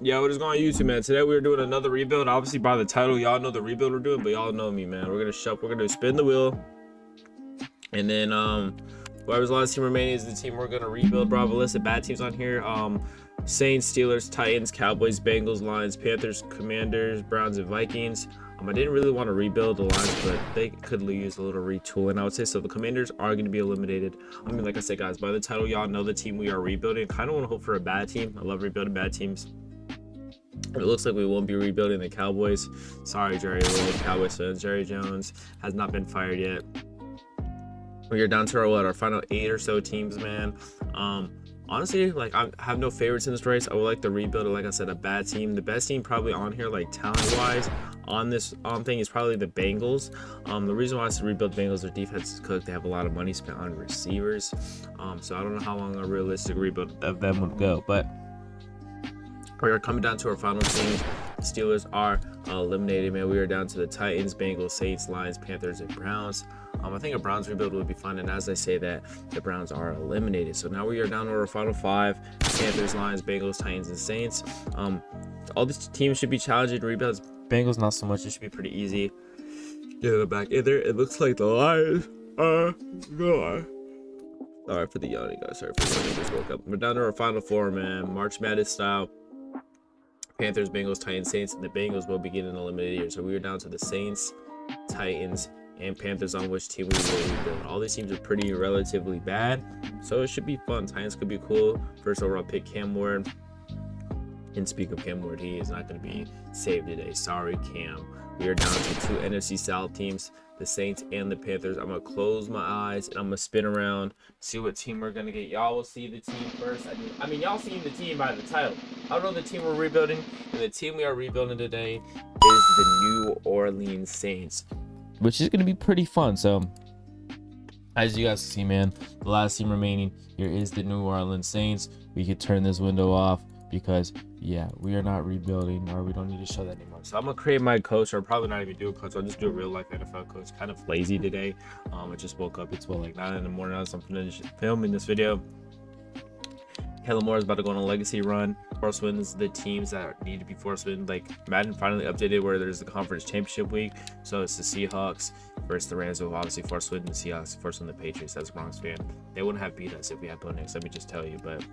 Yeah, what is going on YouTube, man? Today we're doing another rebuild. Obviously by the title, y'all know the rebuild we're doing, but y'all know me, man. We're gonna spin the wheel, and then whoever's last team remaining is the team we're gonna rebuild, bro. I have a list of bad teams on here. Saints, Steelers, Titans, Cowboys, Bengals, Lions, Panthers, Commanders, Browns, and Vikings. I didn't really want to rebuild the Lions, but they could use a little retooling, I would say. So the Commanders are going to be eliminated. Like I said, guys, by the title, y'all know the team we are rebuilding. Kind of want to hope for a bad team. I love rebuilding bad teams. It looks like we won't be rebuilding the Cowboys. Sorry, Jerry World, Cowboys fans. Jerry Jones has not been fired yet. We are down to our final 8 or so teams, man. Honestly, like, I have no favorites in this race. I would like to rebuild, like I said, a bad team. The best team probably on here, like talent-wise, on this thing is probably the Bengals. The reason why I said rebuild the Bengals, their defense is cooked. They have a lot of money spent on receivers. So I don't know how long a realistic rebuild of them would go, but we are coming down to our final teams. Steelers are eliminated, man. We are down to the Titans, Bengals, Saints, Lions, Panthers, and Browns. I think a Browns rebuild would be fun, and as I say that, the Browns are eliminated. So now we are down to our final 5: Panthers, Lions, Bengals, Titans, and Saints. All these teams should be challenging rebuilds. Bengals not so much. It should be pretty easy. Get it back in there. It looks like the Lions are gone. Sorry for the yawning, guys. Sorry for the yawning. Just woke up. We're down to our final 4, man. March Madness style. Panthers, Bengals, Titans, Saints. The Bengals will be getting eliminated here. So we are down to the Saints, Titans, and Panthers on which team we will rebuild. All these teams are pretty relatively bad, so it should be fun. Titans could be cool. First overall pick, Cam Ward. And speak of Cam Ward, he is not going to be saved today. Sorry, Cam. We are down to 2 NFC South teams, the Saints and the Panthers. I'm going to close my eyes and I'm going to spin around, see what team we're going to get. Y'all will see the team first. I mean, y'all seen the team by the title. I don't know the team we're rebuilding, and the team we are rebuilding today is the New Orleans Saints, which is going to be pretty fun. So as you guys see, man, the last team remaining here is the New Orleans Saints. We could turn this window off because, yeah, we are not rebuilding, or we don't need to show that anymore. So I'm gonna create my coach, or probably not even do a coach. I'll just do a real life NFL coach. Kind of lazy today. I just woke up. It's like 9 in the morning. So I'm filming this video. Kellen Moore is about to go on a legacy run. Force wins the teams that need to be force win. Like Madden finally updated where there's the conference championship week. So it's the Seahawks versus the Rams. Who obviously force win the Seahawks, force win the Patriots. As a Bronx fan, they wouldn't have beat us if we had Bo Nix. Let me just tell you, but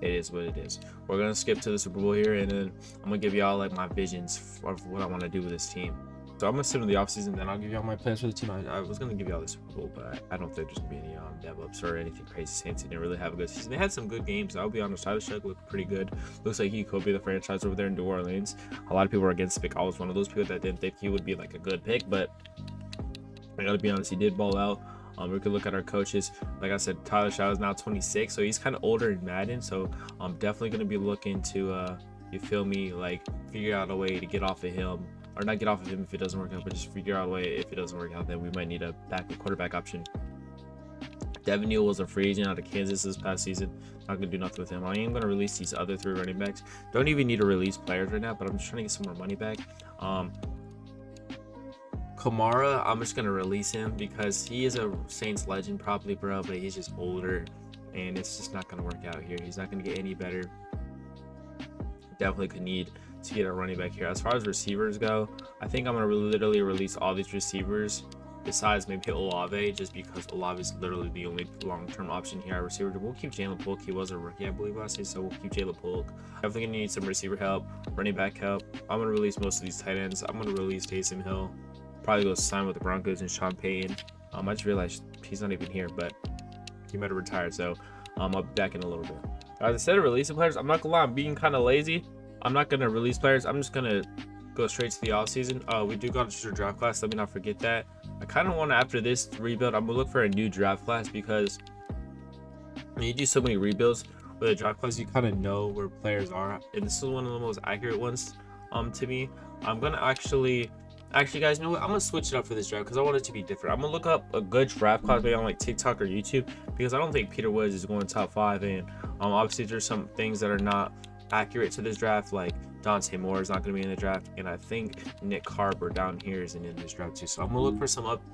it is what it is. We're gonna skip to the Super Bowl here, and then I'm gonna give y'all like my visions of what I want to do with this team. So I'm gonna sit in the offseason, then I'll give y'all my plans for the team. I was gonna give y'all the Super Bowl, but I don't think there's gonna be any dev-ups or anything crazy. Saints didn't really have a good season. They had some good games. I'll be honest. Tyler Shough looked pretty good. Looks like he could be the franchise over there in New Orleans. A lot of people were against the pick. I was one of those people that didn't think he would be like a good pick, but I gotta be honest, he did ball out. We could look at our coaches. Like I said, Tyler Shough is now 26, so he's kind of older in Madden. So I'm definitely gonna be looking to, you feel me, like figure out a way to get off of him, or not get off of him if it doesn't work out, but just figure out a way if it doesn't work out, then we might need a quarterback option. Devin Neal was a free agent out of Kansas this past season. Not gonna do nothing with him. I am gonna release these other 3 running backs. Don't even need to release players right now, but I'm just trying to get some more money back. Kamara, I'm just gonna release him because he is a Saints legend probably, bro, but he's just older and it's just not gonna work out here. He's not gonna get any better. Definitely could need to get a running back here. As far as receivers go, I think I'm gonna literally release all these receivers besides maybe Olave, just because Olave is literally the only long-term option here at receiver. We'll keep Jalen Polk. He was a rookie, I believe, last year, so we'll keep Jalen Polk. Definitely gonna need some receiver help, running back help. I'm gonna release most of these tight ends. I'm gonna release Taysom Hill. Probably go sign with the Broncos and Sean Payton. I just realized he's not even here, but he might have retired, so I'll be back in a little bit. Instead of releasing players, I'm not gonna lie, I'm being kind of lazy. I'm not gonna release players. I'm just gonna go straight to the offseason. We do got to draft class. Let me not forget that. I kind of want to, after this rebuild, I'm gonna look for a new draft class, because when you do so many rebuilds with a draft class, you kind of know where players are, and this is one of the most accurate ones to me. I'm gonna actually, guys, you know what? I'm gonna switch it up for this draft because I want it to be different. I'm gonna look up a good draft class maybe on like TikTok or YouTube, because I don't think Peter Woods is going top 5, and obviously there's some things that are not accurate to this draft, like Dante Moore is not going to be in the draft, and I think Nick Carper down here isn't in this draft too. So I'm gonna look for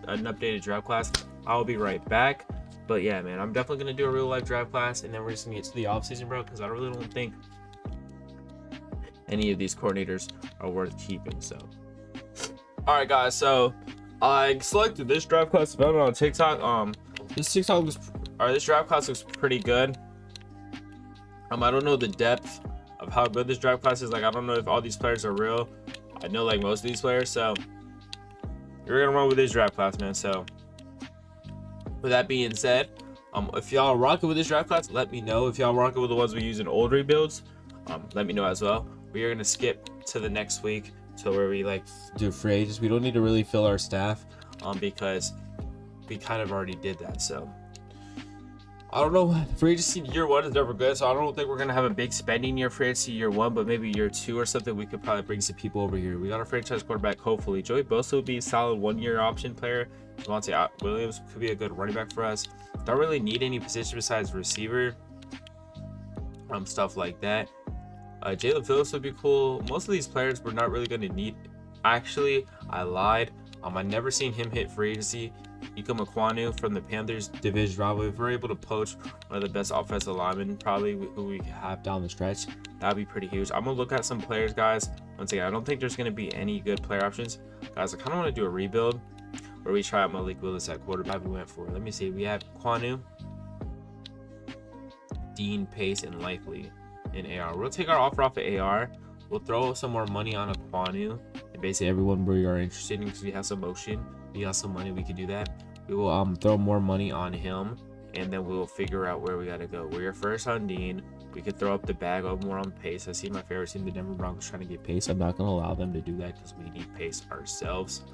an updated draft class. I'll be right back. But yeah, man, I'm definitely gonna do a real life draft class, and then we're just gonna get to the off season, bro, because I really don't think any of these coordinators are worth keeping. So, all right, guys. So I selected this draft class found on TikTok. This draft class looks pretty good. I don't know the depth of how good this draft class is. Like, I don't know if all these players are real. I know like most of these players, so we're gonna run with this draft class, man. So with that being said, if y'all are rocking with this draft class, let me know. If y'all rocking with the ones we use in old rebuilds, let me know as well. We are gonna skip to the next week to where we like do free agents. We don't need to really fill our staff, because we kind of already did that. So I don't know. Free agency year 1 is never good, so I don't think we're gonna have a big spending year free agency year 1, but maybe year 2 or something. We could probably bring some people over here. We got a franchise quarterback. Hopefully, Joey Bosa would be a solid 1-year option player. Devontae Williams could be a good running back for us. Don't really need any position besides receiver, stuff like that. Jalen Phillips would be cool. Most of these players we're not really gonna need. Actually, I lied. I never seen him hit free agency. Ika Makwanu from the Panthers division rival. If we're able to poach one of the best offensive linemen probably who we have down the stretch, that'd be pretty huge. I'm gonna look at some players, guys. Once again, I don't think there's gonna be any good player options, guys. I kind of want to do a rebuild where we try out Malik Willis at quarterback. We went for, let me see, we have Kwanu, Dean, Pace, and Likely in AR. We'll take our offer off of AR. We'll throw some more money on a Kwanu and basically everyone we are interested in, because we have some motion. We got some money, we can do that. We will throw more money on him, and then we'll figure out where we gotta go. We're first on Dean. We could throw up the bag of more on Pace. I see my favorite team, the Denver Broncos, trying to get Pace. I'm not gonna allow them to do that because we need Pace ourselves.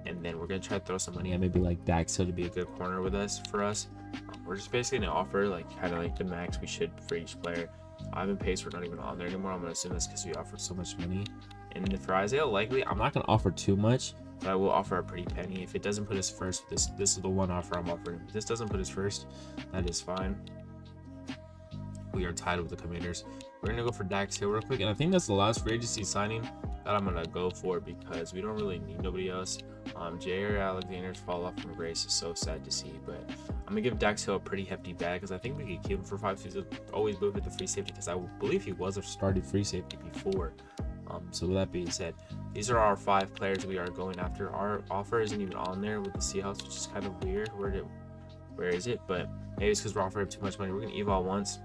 And then we're gonna try to throw some money at maybe like Dax Hill to be a good corner with us for us. We're just basically gonna offer like kind of like the max we should for each player. Ivan Pace, we're not even on there anymore. I'm gonna assume that's because we offered so much money. And for Isaiah Likely, I'm not gonna offer too much, but I will offer a pretty penny. If it doesn't put us first, this is the one offer I'm offering. If this doesn't put us first, that is fine. We are tied with the Commanders. We're gonna go for Dax Hill real quick, and I think that's the last free agency signing that I'm gonna go for because we don't really need nobody else. J.R. Alexander's fall off from grace is so sad to see, but I'm gonna give Dax Hill a pretty hefty bag because I think we could keep him for 5 seasons. Always move it to free safety because I believe he was a started free safety before. So with that being said, these are our 5 players we are going after. Our offer isn't even on there with the Seahawks, which is kind of weird. Where is it? But maybe it's because we're offering too much money. We're gonna eval once.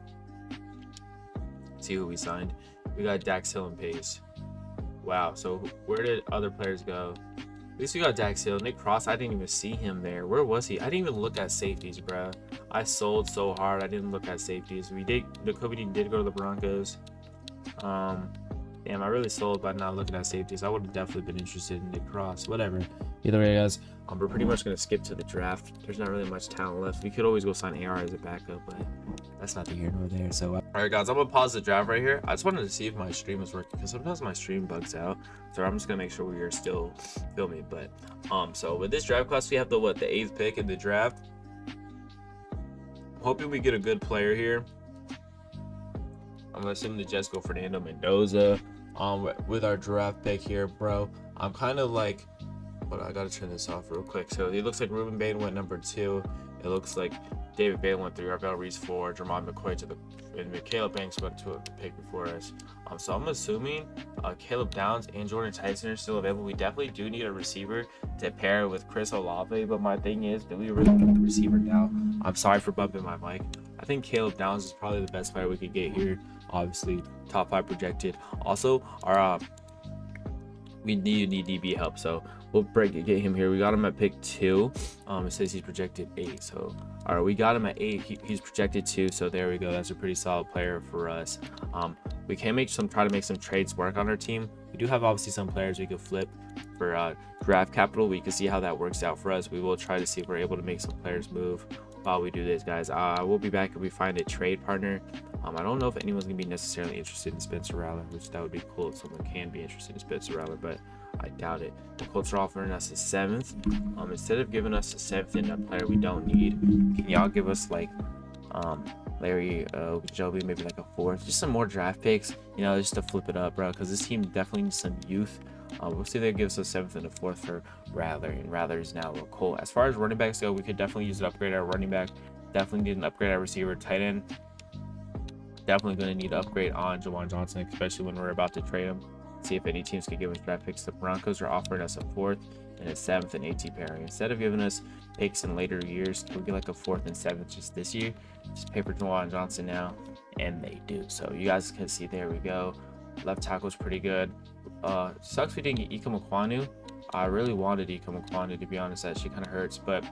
See who we signed. We got Dax Hill and Pace. Wow. So where did other players go? At least we got Dax Hill. Nick Cross, I didn't even see him there. Where was he? I didn't even look at safeties, bro. I sold so hard. I didn't look at safeties. Jacoby did go to the Broncos. Damn, I really sold by not looking at safeties. I would have definitely been interested in Nick Cross. Whatever. Either way, guys, we're pretty much going to skip to the draft. There's not really much talent left. We could always go sign AR as a backup, but that's not the here nor there. So, all right, guys, I'm going to pause the draft right here. I just wanted to see if my stream was working because sometimes my stream bugs out. So I'm just going to make sure we are still filming. But, so with this draft class, we have the 8th pick in the draft. I'm hoping we get a good player here. I'm going to assume the Jets go Fernando Mendoza. With our draft pick here, bro, I'm kind of like, hold on, I gotta turn this off real quick. So it looks like Ruben Bain went number 2. It looks like David Bain went 3, Arvell Reese 4, Jermon McCoy and Caleb Banks went to a pick before us. So I'm assuming Caleb Downs and Jordan Tyson are still available. We definitely do need a receiver to pair with Chris Olave, but my thing is, do we really need a receiver now? I'm sorry for bumping my mic. I think Caleb Downs is probably the best player we could get here. Obviously, top 5 projected. Also, our we need DB help, so we'll get him here. We got him at pick 2. It says he's projected 8. So, all right, we got him at 8. He's projected 2. So there we go. That's a pretty solid player for us. We can try to make some trades work on our team. We do have obviously some players we could flip for draft capital. We can see how that works out for us. We will try to see if we're able to make some players move while we do this, guys. We'll be back if we find a trade partner. I don't know if anyone's gonna be necessarily interested in Spencer Rattler, which that would be cool if someone can be interested in Spencer Rattler, but I doubt it. The Colts are offering us a 7th. Instead of giving us a 7th and a player we don't need, can y'all give us like Larry Ogunjobi, maybe like a 4th, just some more draft picks, you know, just to flip it up, bro, because this team definitely needs some youth. We'll see if they give us a 7th and a 4th for Rattler, and Rattler is now a Colt. As far as running backs go, we could definitely use an upgrade our running back. Definitely need an upgrade our receiver, tight end. Definitely going to need to upgrade on Jawan Johnson, especially when we're about to trade him. See if any teams could give us draft picks. The Broncos are offering us a 4th and a 7th and 18th pairing. Instead of giving us picks in later years, can we get like a 4th and 7th just this year? Just pay for Jawan Johnson now, and they do. So you guys can see, there we go. Left tackle's pretty good. Sucks we didn't get Ika Mkwanu. I really wanted Ika Mkwanu, to be honest. That shit kind of hurts, but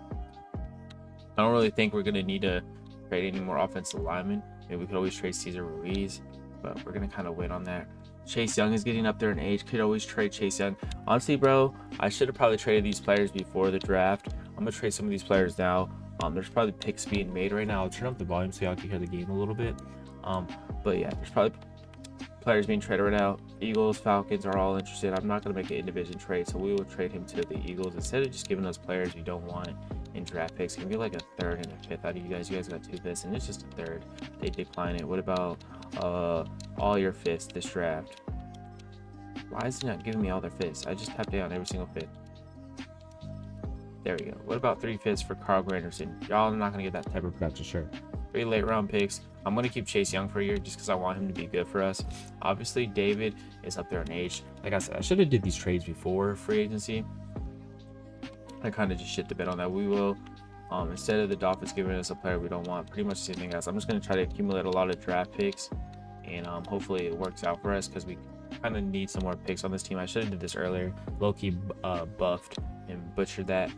I don't really think we're going to need to trade any more offensive linemen. Maybe we could always trade Cesar Ruiz, but we're going to kind of wait on that. Chase Young is getting up there in age. Could always trade Chase Young. Honestly, bro, I should have probably traded these players before the draft. I'm going to trade some of these players now. There's probably picks being made right now. I'll turn up the volume so y'all can hear the game a little bit. But yeah, there's probably players being traded right now. Eagles, Falcons are all interested. I'm not going to make an in-division trade, so we will trade him to the Eagles. Instead of just giving us players we don't want in draft picks, can we get like a 3rd and a 5th out of you guys? You guys got 2 5ths, and it's just a 3rd. They decline it. What about all your 5ths this draft? Why is he not giving me all their 5ths? I just tapped down every single 5th. There we go. What about 3 5ths for Carl Granderson? Y'all are not going to get that type of production, sure. 3 late round picks. I'm going to keep Chase Young for a year just because I want him to be good for us. Obviously, David is up there in age. Like I said, I should have did these trades before free agency. I kind of just shit the bed on that. We will, instead of the Dolphins giving us a player we don't want, pretty much the same thing, guys. I'm just going to try to accumulate a lot of draft picks, and hopefully it works out for us because we kind of need some more picks on this team. I should have did this earlier. Low-key buffed and butchered that.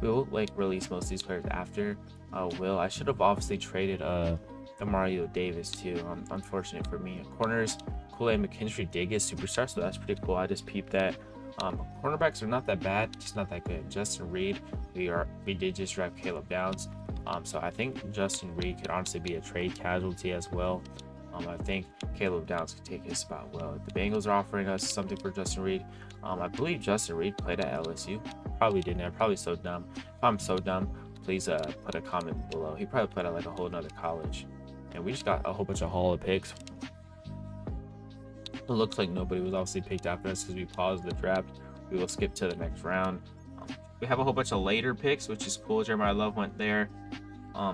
We'll like release most of these players after. I should have obviously traded Mario Davis too. Unfortunate for me. Corners, Kool-Aid McKinstry did get superstar, so that's pretty cool. I just peeped that. Cornerbacks are not that bad, just not that good. Justin Reed, we did just draft Caleb Downs. So I think Justin Reed could honestly be a trade casualty as well. I think Caleb Downs could take his spot well. The Bengals are offering us something for Justin Reed. I believe Justin Reed played at LSU. Probably didn't. I'm probably so dumb. If I'm so dumb, please put a comment below. He probably played at like a whole nother college. And we just got a whole bunch of haul of picks. It looks like nobody was obviously picked after us because we paused the draft. We will skip to the next round. We have a whole bunch of later picks, which is cool. Jeremiah Love went there.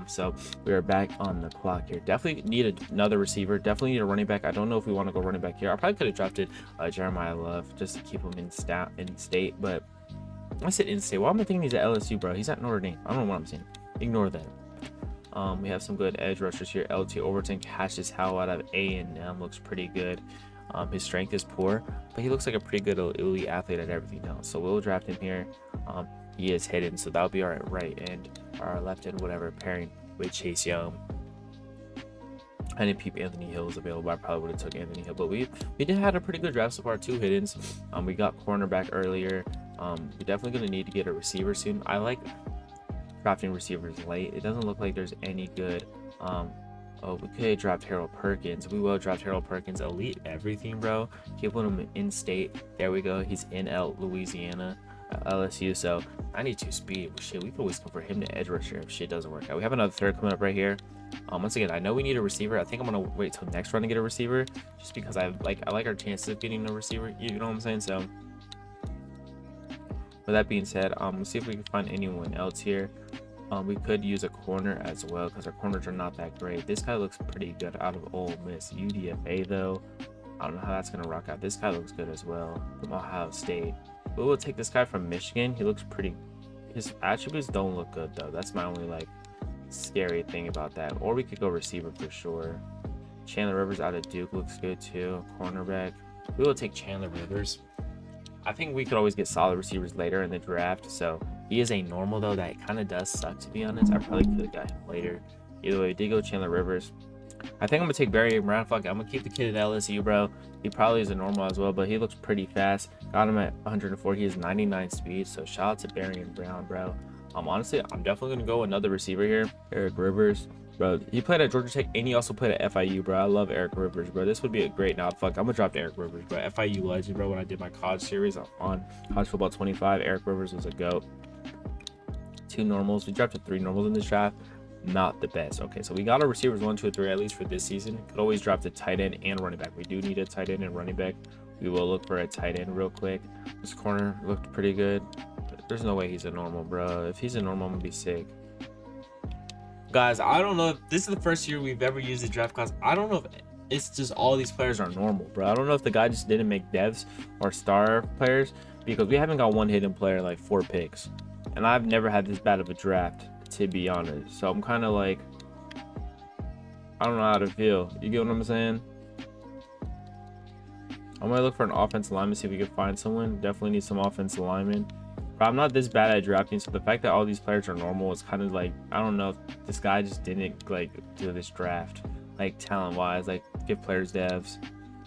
So we are back on the clock here. Definitely need another receiver. Definitely need a running back. I don't know if we want to go running back here. I probably could have drafted Jeremiah Love just to keep him in state. But I said in state. Well, I'm thinking he's at LSU, bro. He's at Notre Dame. I don't know what I'm saying. Ignore that. We have some good edge rushers here. LT Overton catches Howell out of A&M. Looks pretty good. His strength is poor, but he looks like a pretty good elite athlete at everything else. So we'll draft him here. He is hidden, so that'll be our right end, our left end, whatever, pairing with Chase Young. I didn't peep Anthony Hill is available. I probably would have took Anthony Hill, but we did have a pretty good draft so far. 2 hiddens. We got cornerback earlier. We're definitely going to need to get a receiver soon. I like drafting receivers late. It doesn't look like there's any good. We could draft Harold Perkins. We will draft Harold Perkins. Elite everything, bro. Keep him in state. There we go. He's in Louisiana, LSU. So 92 speed. Shit, we could always come for him to edge rusher if shit doesn't work out. We have another 3rd coming up right here. Once again, I know we need a receiver. I think I'm gonna wait till next round to get a receiver, just because I like our chances of getting a receiver. You know what I'm saying? So with that being said, let's see if we can find anyone else here. We could use a corner as well because our corners are not that great. This guy looks pretty good out of Ole Miss. UDFA though, I don't know how that's gonna rock out. This guy looks good as well from Ohio State. But we'll take this guy from Michigan. He looks pretty. His attributes don't look good though. That's my only like scary thing about that. Or we could go receiver for sure. Chandler Rivers out of Duke looks good too. Cornerback. We will take Chandler Rivers. I think we could always get solid receivers later in the draft. So he is a normal though. That kind of does suck, to be honest. I probably could have got him later. Either way, we did go Chandler Rivers. I think I'm gonna take Barry Brown. Fuck, I'm gonna keep the kid at LSU, bro. He probably is a normal as well, but he looks pretty fast. Got him at 104. He has 99 speed. So shout out to Barry Brown, bro. Honestly, I'm definitely gonna go another receiver here. Eric Rivers. Bro, he played at Georgia Tech and he also played at FIU, bro. I love Eric Rivers, bro. This would be a great now. Fuck, I'm gonna drop Eric Rivers, bro. FIU legend, bro. When I did my college series on College Football 25, Eric Rivers was a GOAT. 2 normals. We drafted 3 normals in this draft. Not the best. Okay, so we got our receivers 1, 2, 3 at least for this season. Could always draft a tight end and running back. We do need a tight end and running back. We will look for a tight end real quick. This corner looked pretty good. There's no way he's a normal, bro. If he's a normal, I'm gonna be sick. Guys, I don't know if this is the first year we've ever used the draft class. I don't know if it's just all these players are normal, bro. I don't know if the guy just didn't make devs or star players, because we haven't got one hidden player like 4 picks. And I've never had this bad of a draft, to be honest. So I'm kind of like, I don't know how to feel. You get what I'm saying? I'm gonna look for an offensive lineman, see if we can find someone. Definitely need some offensive linemen. But I'm not this bad at drafting, so the fact that all these players are normal is kind of like, I don't know if this guy just didn't like do this draft, like talent wise, like give players devs.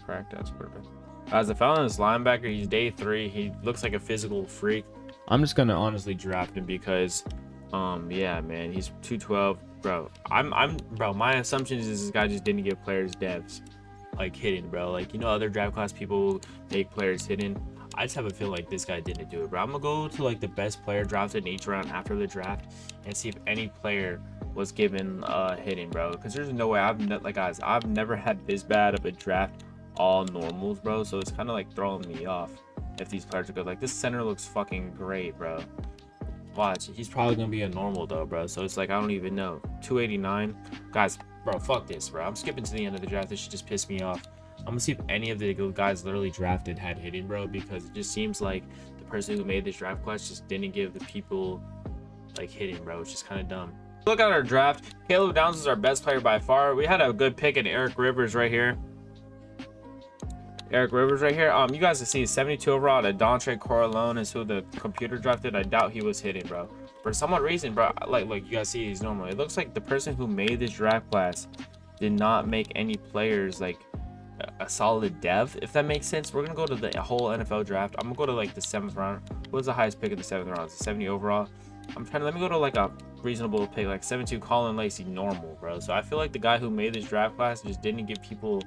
Correct, that's perfect. As a felon, this linebacker, he's day 3. He looks like a physical freak. I'm just gonna honestly draft him because, yeah, man, he's 212, bro. Bro. My assumption is this guy just didn't give players devs, like hidden, bro. Like, you know, other draft class people make players hidden. I just have a feel like this guy didn't do it, bro. I'm gonna go to like the best player drafted in each round after the draft and see if any player was given hidden, bro. Because there's no way guys, I've never had this bad of a draft all normals, bro. So it's kind of like throwing me off if these players are good. Like, this center looks fucking great, bro. Watch, he's probably gonna be a normal though, bro. So it's like, I don't even know. 289, guys, bro. Fuck this, bro. I'm skipping to the end of the draft. This should just piss me off. I'm gonna see if any of the guys literally drafted had hidden, bro, because it just seems like the person who made this draft class just didn't give the people like hidden, bro. It's just kind of dumb. Look at our draft. Caleb Downs is our best player by far. We had a good pick in Eric Rivers right here. You guys can see 72 overall. Adontre Corleone is who the computer drafted. I doubt he was hidden, bro. For some odd reason, bro, like you guys see, he's normal. It looks like the person who made this draft class did not make any players like a solid dev, if that makes sense. We're gonna go to the whole NFL draft. I'm gonna go to like the 7th round. What was the highest pick in the 7th round? It's 70 overall. Let me go to like a reasonable pick, like 72 Colin Lacey, normal, bro. So I feel like the guy who made this draft class just didn't give people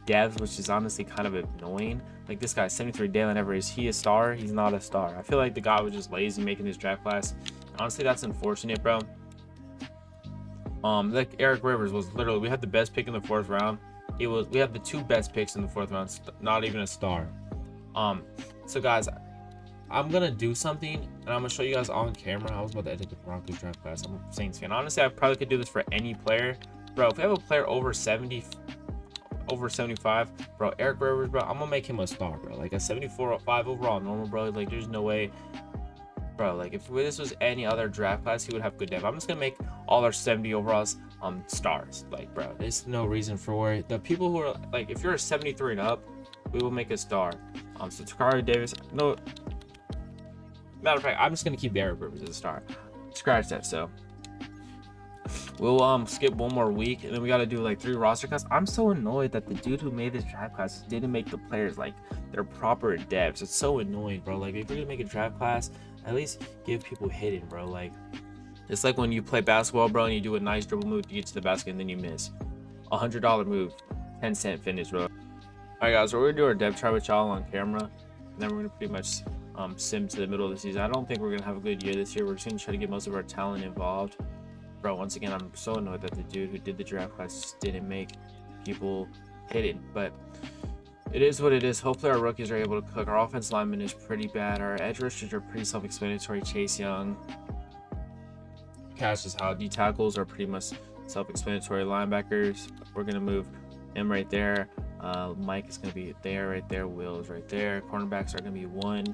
devs, which is honestly kind of annoying. Like this guy, 73 Dylan Raiola, is he a star? He's not a star. I feel like the guy was just lazy making this draft class. Honestly, that's unfortunate, bro. Like Eric Rivers was literally, we had the best pick in the 4th round. We have the 2 best picks in the 4th round, not even a star. So guys, I'm gonna do something and I'm gonna show you guys on camera. I was about to edit the Broncos draft class. I'm a Saints fan. Honestly, I probably could do this for any player, bro. If we have a player over 70, over 75, bro, Eric Rivers, bro, I'm gonna make him a star, bro. Like a 74 or 5 overall normal, bro. Like, there's no way, bro. Like, if this was any other draft class, he would have good dev. I'm just gonna make all our 70 overalls stars. Like, bro, there's no reason for it. The people who are like, if you're a 73 and up, we will make a star. So Takari Davis, no, matter of fact, I'm just gonna keep Eric Rivers as a star. Scratch that. So we'll skip one more week and then we got to do like 3 roster cuts. I'm so annoyed that the dude who made this draft class didn't make the players like their proper devs. It's so annoying, bro. Like, if you're gonna make a draft class, at least give people hidden, bro. Like, it's like when you play basketball, bro, and you do a nice dribble move to get to the basket and then you miss. $100 move, 10-cent finish, bro. All right, guys, so we're gonna do our depth chart with y'all on camera, and then we're gonna pretty much sim to the middle of the season. I don't think we're gonna have a good year this year. We're just gonna try to get most of our talent involved, bro. Once again, I'm so annoyed that the dude who did the draft class just didn't make people hidden, but it is what it is. Hopefully our rookies are able to cook. Our offense lineman is pretty bad. Our edge rushers are pretty self-explanatory. Chase Young, Cassius Howe. D tackles are pretty much self-explanatory. Linebackers, we're gonna move him right there. Mike is gonna be there, right there. Will is right there. Cornerbacks are gonna be 1,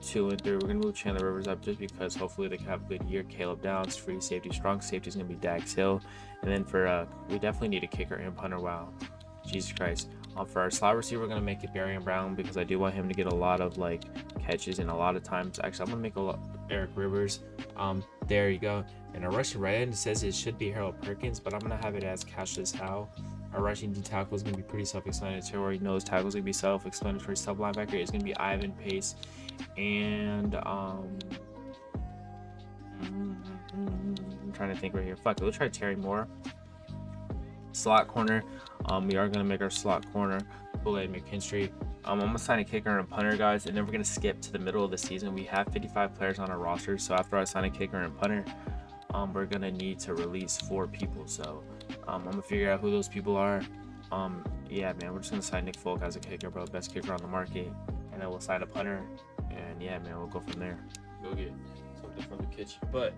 2, and 3. We're gonna move Chandler Rivers up just because hopefully they can have a good year. Caleb Downs, free safety. Strong safety is gonna be Dax Hill, and then for we definitely need a kicker and punter. Wow, Jesus Christ. For our slot receiver, we're gonna make it Barry Brown because I do want him to get a lot of like catches and a lot of times. Actually, I'm gonna make a lot Eric Rivers. There you go. And our rushing right end, it says it should be Harold Perkins, but I'm gonna have it as Cassius Howe. Our rushing D tackle is gonna be pretty self-explanatory. Nose tackle is gonna be self-explanatory. Sub linebacker is gonna be Ivan Pace, and I'm trying to think right here. Fuck it, we'll try Terry Moore. Slot corner, we are gonna make our slot corner Kool-Aid McKinstry. I'm gonna sign a kicker and a punter, guys, and then we're gonna skip to the middle of the season. We have 55 players on our roster, so after I sign a kicker and punter, we're gonna need to release 4 people. So I'm gonna figure out who those people are. Yeah, man, we're just gonna sign Nick Folk as a kicker, bro, best kicker on the market, and then we'll sign a punter, and yeah, man, we'll go from there. Go get something from the kitchen. But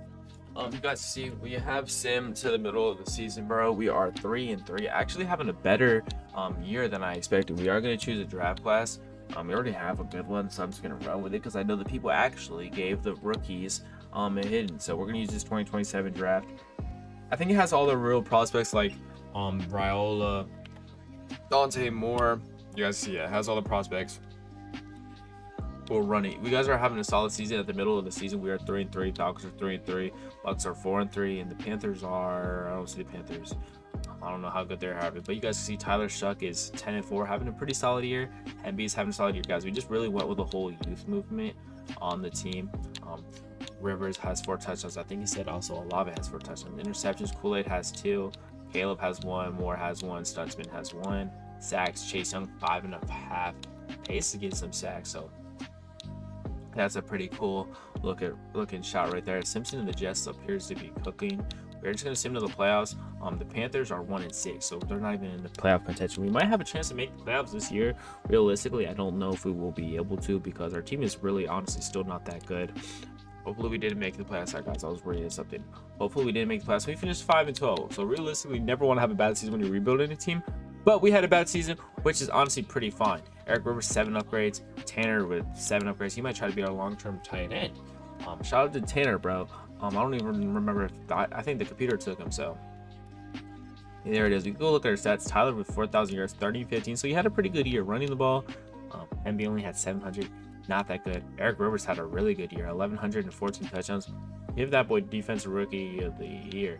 You guys see, we have sim to the middle of the season, bro. We are 3-3, actually having a better year than I expected. We are going to choose a draft class. We already have a good one, so I'm just going to run with it because I know the people actually gave the rookies a hidden. So we're going to use this 2027 draft. I think it has all the real prospects like Raiola, Dante Moore. You guys see it has all the prospects. We'll run it. You guys are having a solid season. At the middle of the season, we are 3-3. Falcons are 3-3. Bucks are 4-3, and the Panthers are. I don't see the Panthers. I don't know how good they're having, but you guys see Tyler Shuck is 10-4, having a pretty solid year. Hemby is having a solid year, guys. We just really went with the whole youth movement on the team. Rivers has 4 touchdowns. I think he said also Olave has 4 touchdowns. Interceptions, Kool-Aid has 2. Caleb has 1. Moore has 1. Stutzman has 1. Sacks, Chase Young 5.5. Pace is getting some sacks, so that's a pretty cool looking shot right there. Simpson and the Jets appears to be cooking. We're just gonna sim to the playoffs. The Panthers are 1-6, so they're not even in the playoff contention. We might have a chance to make the playoffs this year. Realistically, I don't know if we will be able to because our team is really honestly still not that good. Hopefully we didn't make the playoffs, guys. I was reading something. Hopefully we didn't make the playoffs. We finished 5-12. So realistically, you never want to have a bad season when you're rebuilding a team. But we had a bad season, which is honestly pretty fine. Eric Rivers 7 upgrades. Tanner with 7 upgrades. He might try to be our long-term tight end. Shout out to Tanner, bro. I don't even remember if I think the computer took him. So there it is. We can go look at our stats. Tyler with 4,000 yards, 30-15. So he had a pretty good year running the ball. MB only had 700. Not that good. Eric Rivers had a really good year. 1,114 touchdowns. Give that boy defensive rookie of the year.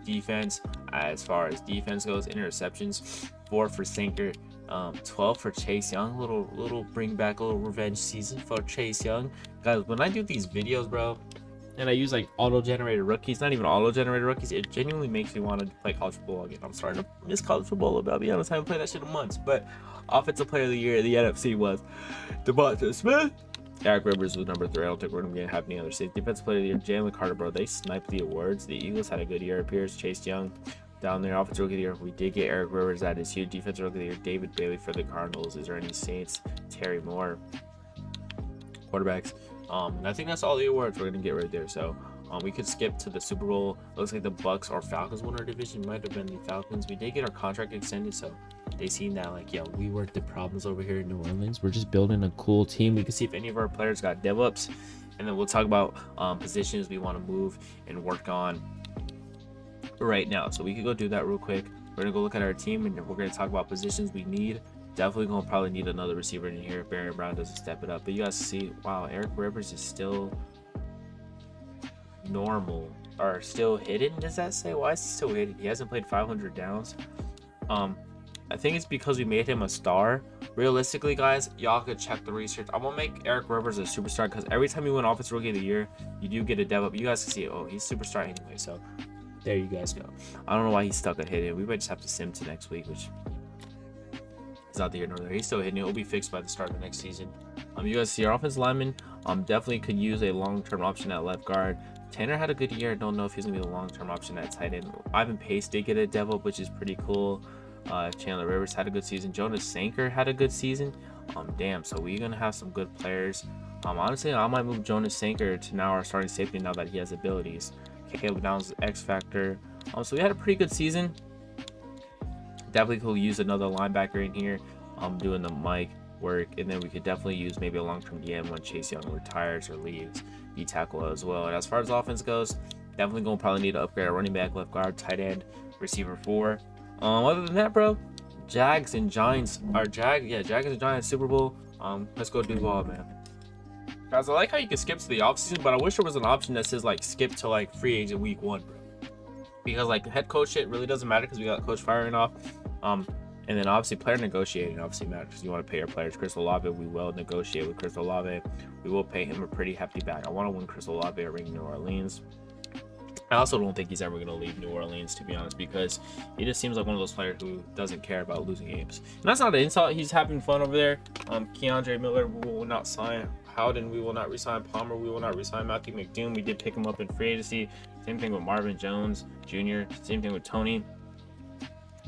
Defense, as far as defense goes, interceptions, 4 for Sinker, 12 for Chase Young. Little bring back a little revenge season for Chase Young. Guys, when I do these videos, bro, and I use like auto-generated rookies, not even auto-generated rookies, it genuinely makes me want to play college football again. I'm starting to miss college football, but I'll be honest, I haven't played that shit in months. But offensive player of the year in the NFC was Devonta Smith. Eric Rivers was number 3. I don't think we're going to have any other safe. Defensive player of the year, Jalen Carter, bro. They sniped the awards. The Eagles had a good year. Pierce, Chase Young down there. Offensive rookie of the year, we did get Eric Rivers. That is huge. Defensive rookie of the year, David Bailey for the Cardinals. Is there any Saints? Terry Moore. Quarterbacks. And I think that's all the awards we're going to get right there. So we could skip to the Super Bowl. Looks like the Bucks or Falcons won our division. Might have been the Falcons. We did get our contract extended, so they seen that like, yo, we worked the problems over here in New Orleans. We're just building a cool team. We can see if any of our players got dev-ups, and then we'll talk about positions we want to move and work on right now. So we could go do that real quick. We're gonna go look at our team, and we're gonna talk about positions we need. Definitely gonna probably need another receiver in here if Barry Brown doesn't step it up. But you guys see, wow, Eric Rivers is still normal or still hidden. Does that say? Why is he still hidden? He hasn't played 500 downs. I think it's because we made him a star. Realistically, guys, y'all could check the research. I'm gonna make Eric Rivers a superstar because every time you win Offensive Rookie of the Year, you do get a dev up. You guys can see, oh, he's superstar anyway. So there you guys go. I don't know why he's stuck at hidden. We might just have to sim to next week, which is not the year nor there. He's still hidden. It'll be fixed by the start of the next season. You guys see our offensive lineman definitely could use a long-term option at left guard. Tanner had a good year. I don't know if he's gonna be the long-term option at tight end. Ivan Pace did get a dev up, which is pretty cool. Chandler Rivers had a good season. Jonas Sanker had a good season. Damn, so we're gonna have some good players. Honestly, I might move Jonas Sanker to now our starting safety now that he has abilities. Caleb Downs X factor. So we had a pretty good season. Definitely could use another linebacker in here. Doing the mic work, and then we could definitely use maybe a long-term DM when Chase Young retires or leaves. D tackle as well. And as far as offense goes, definitely gonna probably need to upgrade our running back, left guard, tight end, receiver 4. Other than that, bro, Jags and Giants Jags and Giants Super Bowl. Let's go Duval, man. Guys, I like how you can skip to the offseason, but I wish there was an option that says like skip to like free agent week 1, bro. Because like the head coach shit really doesn't matter because we got coach firing off. And then obviously player negotiating obviously matters because you want to pay your players. Chris Olave, we will negotiate with Chris Olave. We will pay him a pretty hefty bag. I want to win Chris Olave a ring in New Orleans. I also don't think he's ever going to leave New Orleans, to be honest, because he just seems like one of those players who doesn't care about losing games. And that's not an insult. He's having fun over there. Keandre Miller, we will not sign. Howden, we will not resign. Palmer, we will not resign. Matthew McDoom, we did pick him up in free agency. Same thing with Marvin Jones Jr. Same thing with Tony.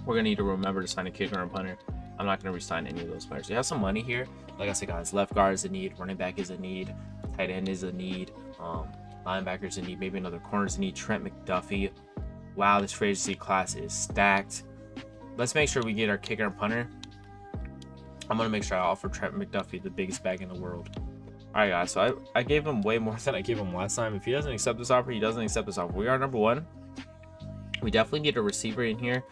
We're going to need to remember to sign a kicker and punter. I'm not going to resign any of those players. You have some money here. Like I said, guys, left guard is a need. Running back is a need. Tight end is a need. Linebackers in need, maybe another corners in need. Trent McDuffie. Wow, this free agency class is stacked. Let's make sure we get our kicker and punter. I'm gonna make sure I offer Trent McDuffie the biggest bag in the world. All right, guys. So I gave him way more than I gave him last time. If he doesn't accept this offer, he doesn't accept this offer. We are number one. We definitely need a receiver in here.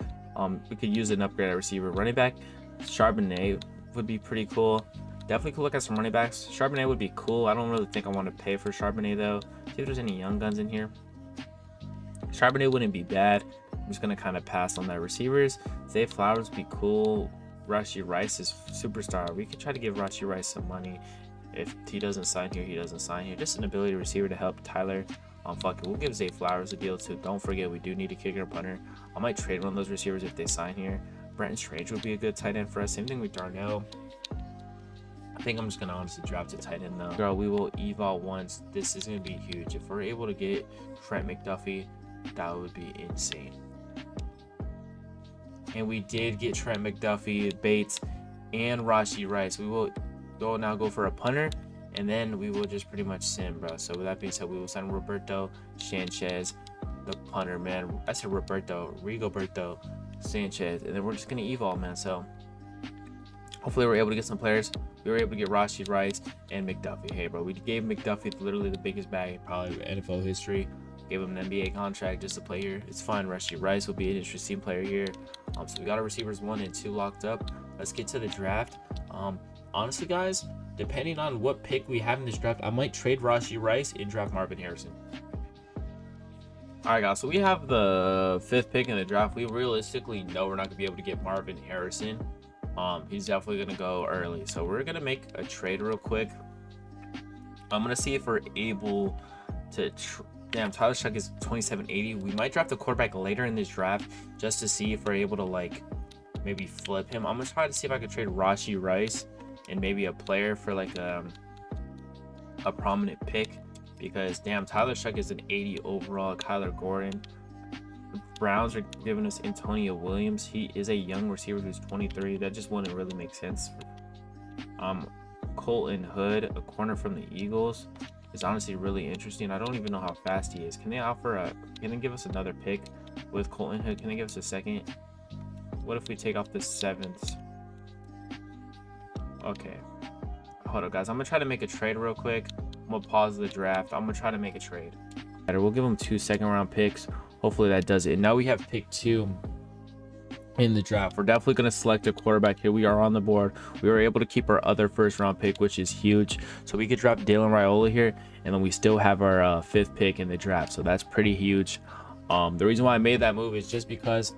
We could use an upgrade at receiver. Running back, Charbonnet would be pretty cool. Definitely could look at some running backs. Charbonnet would be cool. I don't really think I want to pay for Charbonnet though. See if there's any young guns in here. Charbonnet wouldn't be bad. I'm just gonna kind of pass on that. Receivers, Zay Flowers would be cool. Rashee Rice is superstar. We could try to give Rashee Rice some money. If he doesn't sign here, he doesn't sign here. Just an ability receiver to help Tyler. Fuck it, we'll give Zay Flowers a deal too. Don't forget, we do need a kicker and punter. I might trade one of those receivers if they sign here. Brenton Strange would be a good tight end for us. Same thing with Darnell. I think I'm just gonna honestly draft a tight end though. Girl, we will eval once. This is gonna be huge. If we're able to get Trent McDuffie, that would be insane. And we did get Trent McDuffie, Bates, and Rashee Rice. We will now go for a punter, and then we will just pretty much sim, bro. So with that being said, we will sign Roberto Sanchez, the punter, man. I said Rigoberto Sanchez, and then we're just gonna evolve, man. So hopefully we're able to get some players. We were able to get Rashee Rice and McDuffie. Hey, bro, we gave McDuffie literally the biggest bag probably in NFL history. Gave him an NBA contract just to play here. It's fine. Rashee Rice will be an interesting player here. So we got our receivers 1 and 2 locked up. Let's get to the draft. Honestly, guys, depending on what pick we have in this draft, I might trade Rashee Rice and draft Marvin Harrison. All right, guys, so we have the 5th pick in the draft. We realistically know we're not gonna be able to get Marvin Harrison. He's definitely gonna go early, so we're gonna make a trade real quick. I'm gonna see if we're able to damn, Tyler Shuck is 2780. We might draft a quarterback later in this draft just to see if we're able to like maybe flip him. I'm gonna try to see if I could trade Rashee Rice and maybe a player for like a prominent pick, because damn, Tyler Shuck is an 80 overall. Kyler Gordon. The Browns are giving us Antonio Williams. He is a young receiver who's 23. That just wouldn't really make sense. Colton Hood, a corner from the Eagles, is honestly really interesting. I don't even know how fast he is. Can they give us another pick with Colton Hood? Can they give us a second? What if we take off the 7th? Okay. Hold up, guys. I'm gonna try to make a trade real quick. I'm gonna pause the draft. I'm gonna try to make a trade. We'll give them 2 second-round picks. Hopefully that does it. And now we have pick 2 in the draft. We're definitely going to select a quarterback here. We are on the board. We were able to keep our other 1st-round pick, which is huge. So we could draft Dylan Raiola here, and then we still have our 5th pick in the draft. So that's pretty huge. The reason why I made that move is just because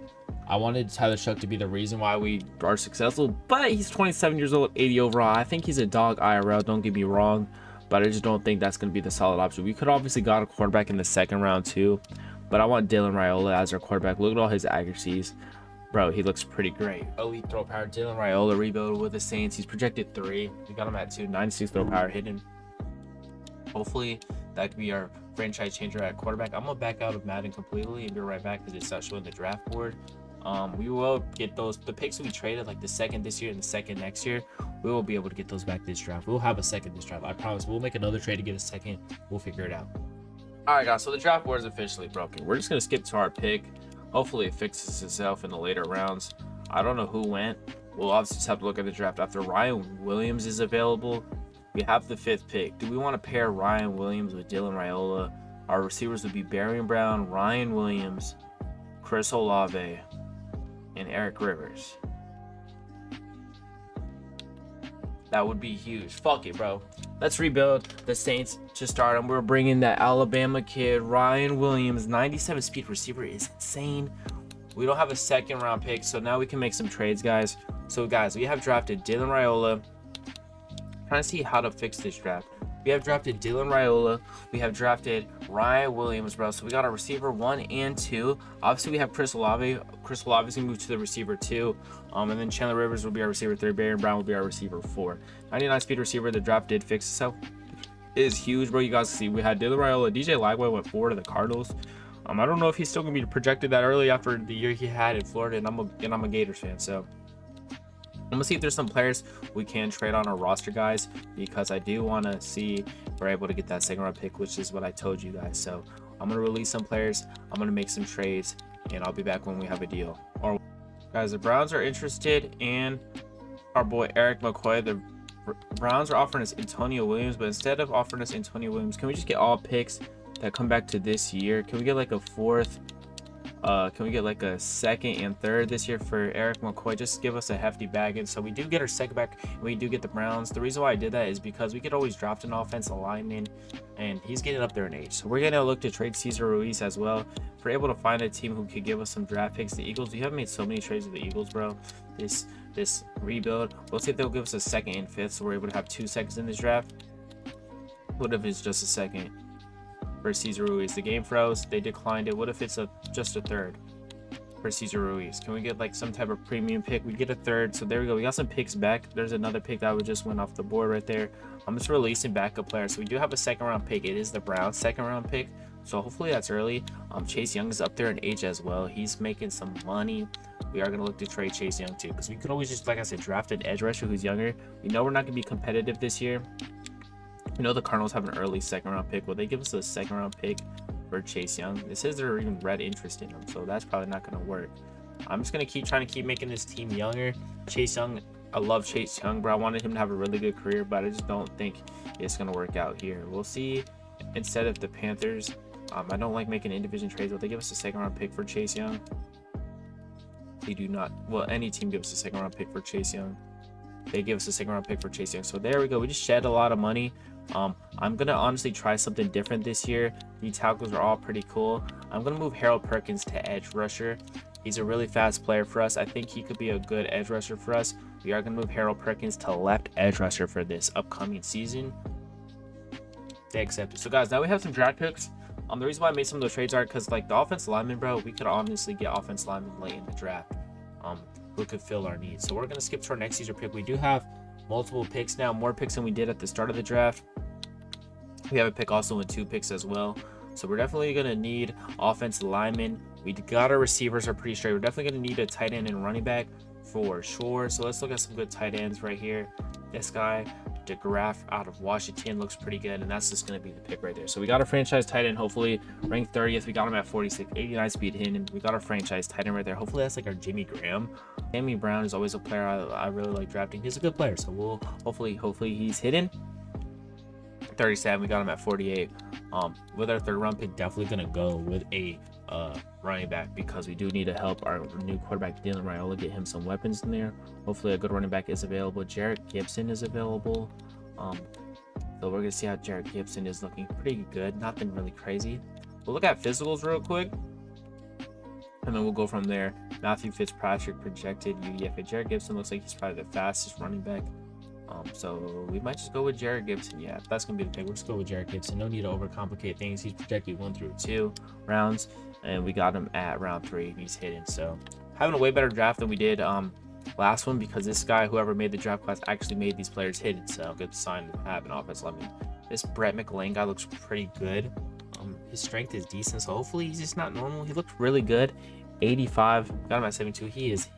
I wanted Tyler Shuck to be the reason why we are successful. But he's 27 years old, 80 overall. I think he's a dog IRL. Don't get me wrong. But I just don't think that's going to be the solid option. We could obviously got a quarterback in the 2nd round too. But I want Dylan Raiola as our quarterback. Look at all his accuracies. Bro, he looks pretty great. Elite throw power. Dylan Raiola, rebuild with the Saints. He's projected 3. We got him at 2. 96 throw power hidden. Hopefully, that could be our franchise changer at quarterback. I'm going to back out of Madden completely and be right back because it's not showing the draft board. We will get the picks we traded, like the 2nd this year and the 2nd next year. We will be able to get those back this draft. We'll have a 2nd this draft. I promise. We'll make another trade to get a 2nd. We'll figure it out. All right, guys. So the draft board is officially broken. We're just going to skip to our pick. Hopefully it fixes itself in the later rounds. I don't know who went. We'll obviously just have to look at the draft. After Ryan Williams is available, we have the 5th pick. Do we want to pair Ryan Williams with Dylan Raiola? Our receivers would be Barry Brown, Ryan Williams, Chris Olave, and Eric Rivers. That would be huge. Fuck it, bro. Let's rebuild the Saints to start them. We're bringing that Alabama kid, Ryan Williams. 97 speed receiver is insane. We don't have a 2nd round pick, so now we can make some trades, guys. So, guys, we have drafted Dylan Raiola. Trying to see how to fix this draft. We have drafted Dylan Raiola. We have drafted Ryan Williams, bro. So we got our receiver 1 and 2. Obviously, we have Chris Olave. Chris Olave is going to move to the receiver 2. And then Chandler Rivers will be our receiver 3. Barry Brown will be our receiver 4. 99 speed receiver. The draft did fix itself. It is huge, bro. You guys see we had Dylan Raiola. DJ Lagway went 4 to the Cardinals. I don't know if he's still going to be projected that early after the year he had in Florida. And I'm a Gators fan, so I'm gonna see if there's some players we can trade on our roster, guys, because I do want to see if we're able to get that second round pick, which is what I told you guys. So I'm gonna release some players, I'm gonna make some trades, and I'll be back when we have a deal. Or guys, the Browns are interested in our boy Eric McCoy. The Browns are offering us Antonio Williams, but instead of offering us Antonio Williams, can we just get all picks that come back to this year? Can we get like a fourth? Can we get like a second and third this year for Eric McCoy? Just give us a hefty bag. And so we do get our second back, and we do get the Browns. The reason why I did that is because we could always draft an offensive lineman, and he's getting up there in age. So we're gonna look to trade Cesar Ruiz as well. If we're able to find a team who could give us some draft picks, the Eagles, we haven't made so many trades with the Eagles, bro. This rebuild, we'll see if they'll give us a second and fifth, so we're able to have 2 seconds in this draft. What if it's just a second for Cesar Ruiz? The game froze, they declined it. What if it's just a third for Cesar Ruiz? Can we get like some type of premium pick? We get a third, so there we go. We got some picks back. There's another pick that just went off the board right there. I'm just releasing backup players. So we do have a second round pick. It is the Browns second round pick, so hopefully that's early. Chase Young is up there in age as well. He's making some money. We are going to look to trade Chase Young too, because we could always just, like I said, draft an edge rusher who's younger. We know we're not going to be competitive this year. We know the Cardinals have an early second round pick. Will they give us a second round pick for Chase Young? It says they're even red interest in him, so that's probably not going to work. I'm just going to keep making this team younger. Chase Young, I love Chase Young, bro. I wanted him to have a really good career, but I just don't think it's going to work out here. We'll see. Instead of the Panthers, I don't like making in-division trades. Will they give us a second round pick for Chase Young? They do not. Well, any team gives us a second round pick for Chase Young. They give us a second round pick for Chase Young. So there we go. We just shed a lot of money. I'm gonna honestly try something different this year. The tackles are all pretty cool. I'm gonna move Harold Perkins to edge rusher. He's a really fast player for us. I think he could be a good edge rusher for us. We are gonna move Harold Perkins to left edge rusher for this upcoming season. They accepted. So guys, now we have some draft picks. The reason why I made some of those trades are because, like, the offensive lineman, bro, we could honestly get offensive lineman late in the draft who could fill our needs. So we're going to skip to our next user pick. We do have multiple picks now, more picks than we did at the start of the draft. We have a pick also with 2 picks as well. So we're definitely going to need offensive linemen. We got our receivers are pretty straight. We're definitely going to need a tight end and running back for sure. So let's look at some good tight ends right here. This guy, DeGraff out of Washington, looks pretty good, and that's just going to be the pick right there. So we got a franchise tight end, hopefully ranked 30th. We got him at 46, 89 speed hit, and we got our franchise tight end right there. Hopefully that's like our Jimmy Graham. Sammy Brown is always a player I really like drafting. He's a good player, so we'll hopefully he's hidden. 37, we got him at 48. With our third round pick, definitely going to go with a running back, because we do need to help our new quarterback Dylan Raiola get him some weapons in there. Hopefully a good running back is available. Jarrett Gibson is available. So we're gonna see how Jarrett Gibson is looking. Pretty good, nothing really crazy. We'll look at physicals real quick, and then we'll go from there. Matthew Fitzpatrick projected UDFA. Jarrett Gibson looks like he's probably the fastest running back. So we might just go with Jarrett Gibson. Yeah, that's gonna be the pick. We'll just go with Jarrett Gibson. No need to overcomplicate things. He's projected 1 through 2 rounds, and we got him at round 3. He's hidden. So having a way better draft than we did last one, because this guy, whoever made the draft class, actually made these players hidden. So good sign to have an offense. I mean, this Brett McLean guy looks pretty good. His strength is decent, so hopefully he's just not normal. He looked really good. 85, got him at 72. He is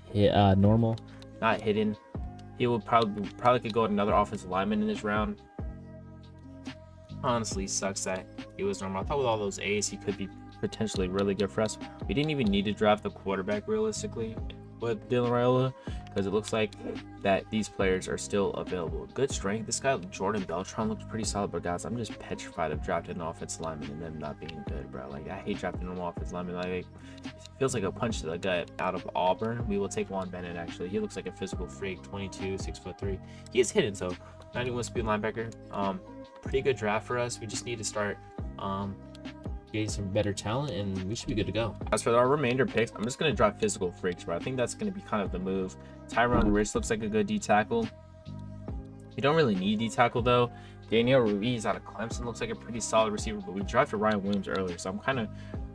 normal, not hidden. He will probably could go with another offensive lineman in this round. Honestly, sucks that he was normal. I thought with all those A's, he could be potentially really good for us. We didn't even need to draft the quarterback realistically with Dylan Raiola, because it looks like that these players are still available. Good strength. This guy Jordan Beltran looks pretty solid, but guys, I'm just petrified of drafting an offensive lineman and them not being good, bro. Like, I hate drafting an offensive lineman. Like, it feels like a punch to the gut. Out of Auburn, we will take Juan Bennett. Actually, he looks like a physical freak. 22, 6'3". He is hidden, so 91 speed linebacker. Pretty good draft for us. We just need to start getting some better talent, and we should be good to go. As for our remainder picks, I'm just going to draft physical freaks, bro. I think that's going to be kind of the move. Tyrone Rich looks like a good D tackle. You don't really need D tackle though. Daniel Ruiz out of Clemson looks like a pretty solid receiver, but we drafted Ryan Williams earlier, so I'm kind of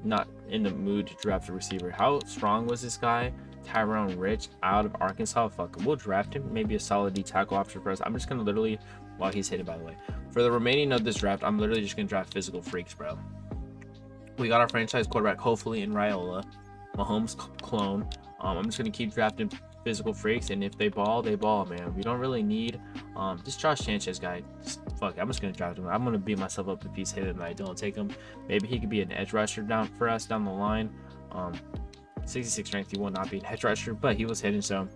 not in the mood to draft a receiver. How strong was this guy? Tyrone Rich out of Arkansas. Fuck, we'll draft him. Maybe a solid D tackle option for us. I'm just going to literally, while he's hidden, by the way, for the remaining of this draft, I'm literally just going to draft physical freaks, bro. We got our franchise quarterback, hopefully, in Raiola, Mahomes clone. I'm just going to keep drafting physical freaks, and if they ball, man. We don't really need this Josh Sanchez guy. Fuck it, I'm just gonna draft him. I'm gonna beat myself up if he's hidden and I don't take him. Maybe he could be an edge rusher down for us down the line. 66 strength, he will not be an edge rusher, but he was hidden, so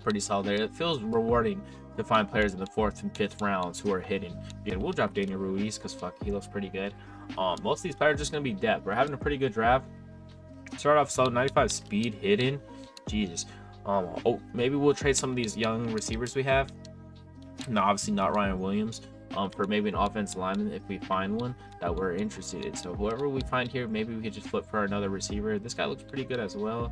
pretty solid there. It feels rewarding to find players in the 4th and 5th rounds who are hidden. Yeah, we'll drop Daniel Ruiz because fuck, he looks pretty good. Most of these players are just gonna be depth. We're having a pretty good draft. Start off slow, 95 speed, hidden. Jesus. Oh, maybe we'll trade some of these young receivers we have. No, obviously not Ryan Williams. For maybe an offensive lineman if we find one that we're interested in. So whoever we find here, maybe we could just flip for another receiver. This guy looks pretty good as well.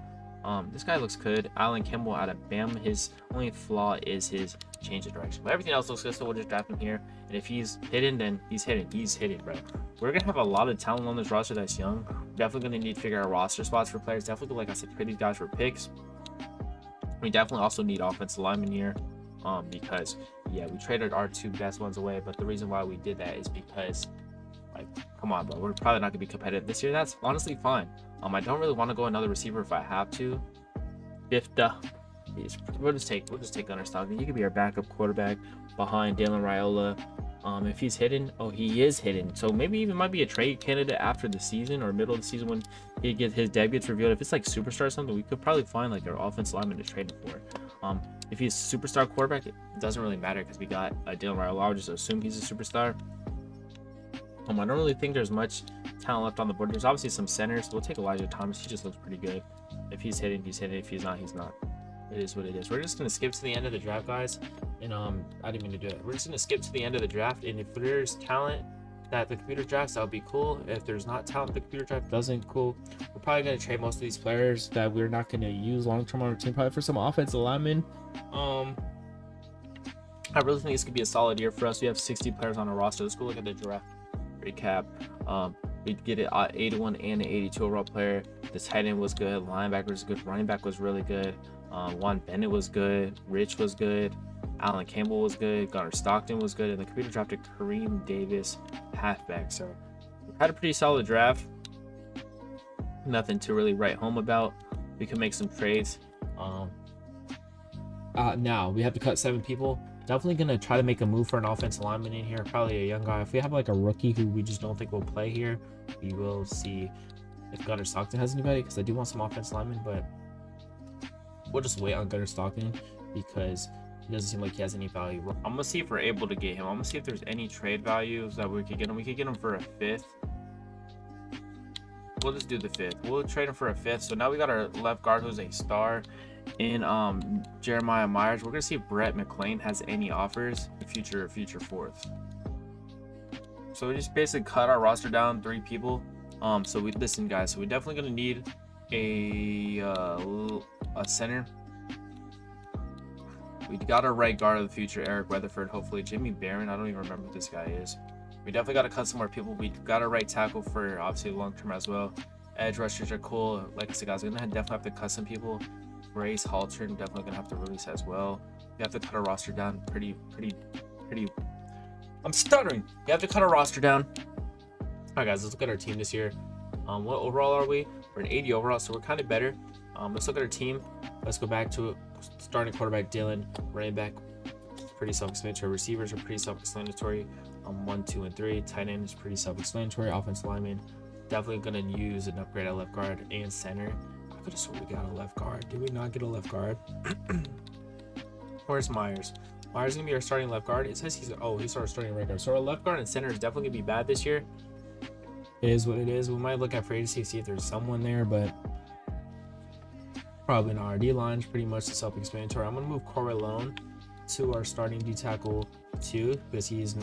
This guy looks good. Alan Kimball out of Bama. His only flaw is his change of direction, but everything else looks good, so we'll just draft him here. And if he's hidden, then he's hidden. He's hidden, bro. We're gonna have a lot of talent on this roster that's young. We're definitely gonna need to figure out roster spots for players. Definitely, like I said, trade these guys for picks. We definitely also need offensive linemen here, because yeah, we traded our 2 best ones away, but the reason why we did that is because, like, come on, bro, we're probably not gonna be competitive this year. That's honestly fine. I don't really want to go another receiver if I have to. We'll just take Gunnar Stockton. He could be our backup quarterback behind Dylan Raiola. If he's hidden, oh, he is hidden. So maybe even might be a trade candidate after the season or middle of the season when his debut gets revealed. If it's like superstar or something, we could probably find like our offensive lineman to trade him for. If he's a superstar quarterback, it doesn't really matter because we got Dylan Raiola. I would just assume he's a superstar. I don't really think there's much talent left on the board. There's obviously some centers. We'll take Elijah Thomas. He just looks pretty good. If he's hidden, he's hidden. If he's not, he's not. It is what it is. We're just gonna skip to the end of the draft, guys. And I didn't mean to do it. We're just gonna skip to the end of the draft. And if there's talent that the computer drafts, that would be cool. If there's not talent the computer draft doesn't, cool. We're probably gonna trade most of these players that we're not gonna use long term on our team, probably for some offensive linemen. I really think this could be a solid year for us. We have 60 players on our roster. Let's go look at the draft recap. We get it 81 and an 82 overall player. The tight end was good. Linebacker was good. Running back was really good. Juan Bennett was good. Rich was good. Alan Campbell was good. Gunnar Stockton was good. And the computer drafted Kareem Davis, halfback. So we had a pretty solid draft. Nothing to really write home about. We can make some trades. Now we have to cut 7 people. Definitely gonna try to make a move for an offensive lineman in here, probably a young guy. If we have like a rookie who we just don't think will play here, we will see if Gunnar Stockton has anybody, because I do want some offensive linemen, but we'll just wait on Gunnar Stockton because it doesn't seem like he has any value. I'm gonna see if we're able to get him. I'm gonna see if there's any trade values that we could get him. We could get him for a 5th. We'll just do the 5th. We'll trade him for a 5th. So now we got our left guard who's a star in Jeremiah Myers. We're gonna see if Brett McLean has any offers. Future 4th. So we just basically cut our roster down 3 people. So we listen, guys. So we're definitely gonna need a center. We got our right guard of the future, Eric Weatherford. Hopefully, Jimmy Barron. I don't even remember who this guy is. We definitely got to cut some more people. We got a right tackle for obviously long term as well. Edge rushers are cool. Like I said, guys, we're gonna definitely have to cut some people. Grace Haltern definitely gonna have to release as well. We have to cut our roster down pretty. I'm stuttering. We have to cut our roster down. All right, guys, let's look at our team this year. What overall are we? We're an 80 overall, so we're kind of better. Let's look at our team. Let's go back to starting quarterback Dylan, running back pretty self-explanatory. Receivers are pretty self-explanatory. 1, 2, and 3. Tight end is pretty self-explanatory. Offensive lineman, definitely gonna use an upgrade at left guard and center. I could have sworn we got a left guard. Did we not get a left guard? Where's Myers? Myers is gonna be our starting left guard. It says he's our starting right guard. So our left guard and center is definitely gonna be bad this year. It is what it is. We might look at free agency, see if there's someone there, but probably not. Our D line's pretty much self-explanatory. I'm gonna move Corralone to our starting D tackle 2 because he's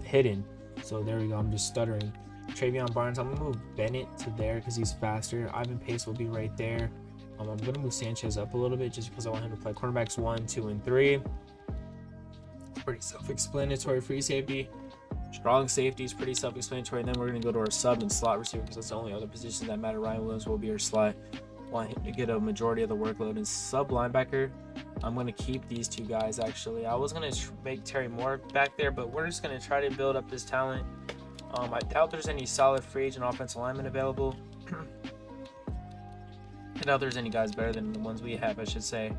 hidden. So there we go. I'm just stuttering. Travion Barnes, I'm gonna move Bennett to there because he's faster. Ivan Pace will be right there. I'm gonna move Sanchez up a little bit just because I want him to play cornerbacks 1, 2, and 3. Pretty self-explanatory. Free safety, strong safety is pretty self-explanatory. And then we're gonna go to our sub and slot receiver because that's the only other positions that matter. Ryan Williams will be our slot. Want him to get a majority of the workload. And sub linebacker, I'm gonna keep these 2 guys. Actually, I was gonna make Terry Moore back there, but we're just gonna try to build up this talent. I doubt there's any solid free agent offensive linemen available. And doubt there's any guys better than the ones we have, I should say.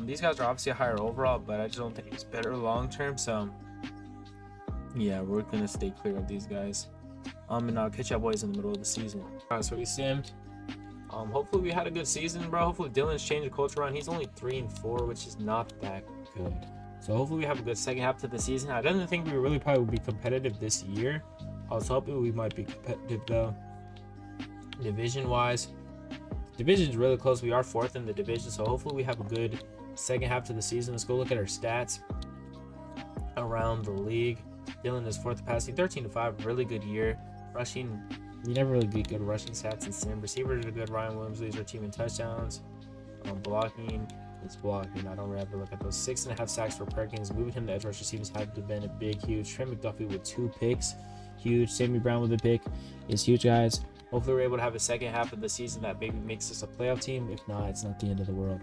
These guys are obviously higher overall, but I just don't think it's better long term. So yeah, we're gonna stay clear of these guys. And I'll catch y'all boys in the middle of the season. Alright, so we simmed. Hopefully we had a good season, bro. Hopefully Dylan's changed the culture around. He's only 3-4, which is not that good. So hopefully we have a good second half to the season. I didn't think we really probably would be competitive this year. I was hoping we might be competitive though. Division wise, division's really close. We are 4th in the division, so hopefully we have a good second half to the season. Let's go look at our stats around the league. Dylan is 4th passing, 13-5, really good year. Rushing, you never really get good rushing stats in sim. Receivers are good. Ryan Williams leads our team in touchdowns. Blocking, it's blocking. I don't really ever look at those. 6.5 sacks for Perkins. Moving him to edge rush receivers have been a big, huge. Trent McDuffie with 2 picks, huge. Sammy Brown with a pick is huge, guys. Hopefully we're able to have a second half of the season that maybe makes us a playoff team. If not, it's not the end of the world.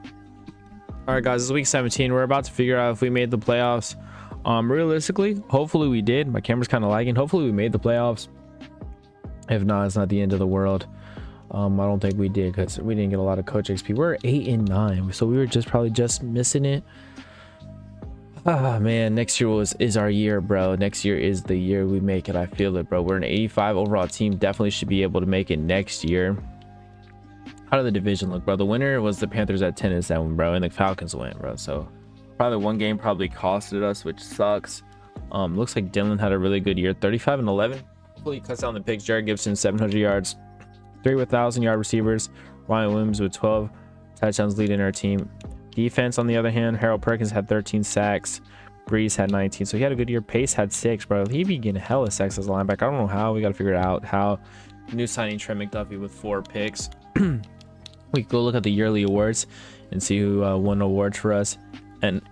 All right, guys, this is week 17. We're about to figure out if we made the playoffs. Realistically, hopefully we did. My camera's kind of lagging. Hopefully we made the playoffs. If not, it's not the end of the world. I don't think we did because we didn't get a lot of coach XP. We're 8-9, so we were probably just missing it. Ah, man, next year is our year, bro. Next year is the year we make it. I feel it, bro. We're an 85 overall team. Definitely should be able to make it next year. How did the division look, bro? The winner was the Panthers at 10-7, bro, and the Falcons win, bro. So probably one game probably costed us, which sucks. Looks like Dylan had a really good year, 35-11. Hopefully he cuts down the picks. Jared Gibson 700 yards, 3 with 1,000-yard receivers. Ryan Williams with 12 touchdowns leading our team. Defense, on the other hand, Harold Perkins had 13 sacks. Breeze had 19, so he had a good year. Pace had 6, bro. He be getting hella sacks as a linebacker. I don't know how. We got to figure it out how. New signing Trent McDuffie with 4 picks. We can go look at the yearly awards and see who won awards for us. And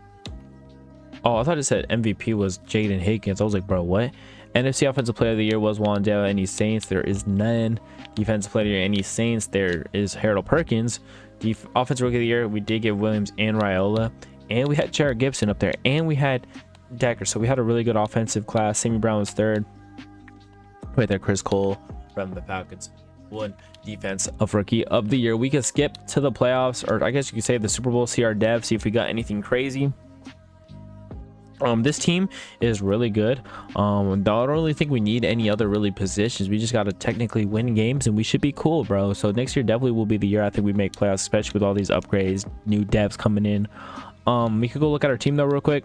oh, I thought it said MVP was Jaden Higgins. I was like, bro, what? NFC Offensive Player of the Year was Wandale. Any Saints? There is none. Defensive Player of the Year, any Saints? There is Harold Perkins. Offensive Rookie of the Year, we did get Williams and Raiola, and we had Jared Gibson up there, and we had Decker. So we had a really good offensive class. Sammy Brown was 3rd. Right there, Chris Cole from the Falcons won Defense of Rookie of the Year. We could skip to the playoffs, or I guess you could say the Super Bowl, see our dev, see if we got anything crazy. This team is really good. I don't really think we need any other really positions. We just got to technically win games and we should be cool, bro. So next year definitely will be the year I think we make playoffs, especially with all these upgrades, new devs coming in. We could go look at our team though real quick,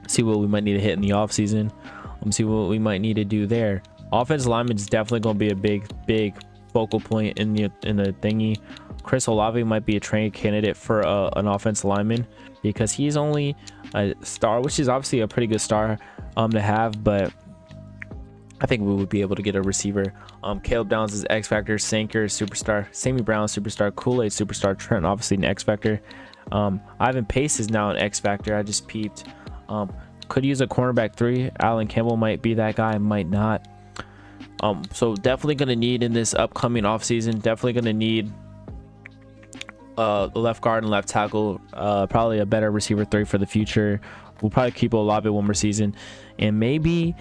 see what we might need to hit in the off season. See what we might need to do there. Offensive lineman is definitely going to be a big focal point in the thingy. Chris Olave might be a trade candidate for an offensive lineman because he's only a star, which is obviously a pretty good star to have, but I think we would be able to get a receiver. Caleb Downs is X Factor, Sanker superstar, Sammy Brown superstar, Kool-Aid superstar, Trent obviously an X Factor. Ivan Pace is now an X Factor. I just peeped. Could use a cornerback 3. Alan Campbell might be that guy, might not. So definitely gonna need in this upcoming offseason, definitely gonna need the left guard and left tackle, probably a better receiver 3 for the future. We'll probably keep Olave one more season, and maybe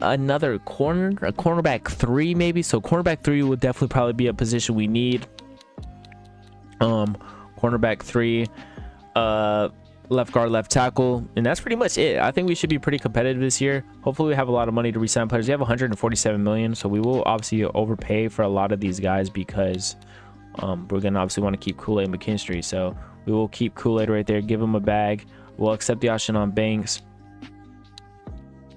another cornerback 3 maybe. So cornerback 3 would definitely probably be a position we need. Cornerback 3, left guard, left tackle, and that's pretty much it. I think we should be pretty competitive this year. Hopefully we have a lot of money to re-sign players. We have 147 million, so we will obviously overpay for a lot of these guys because we're gonna obviously want to keep Kool-Aid and McKinstry. So we will keep Kool-Aid right there, give him a bag. We'll accept the option on Banks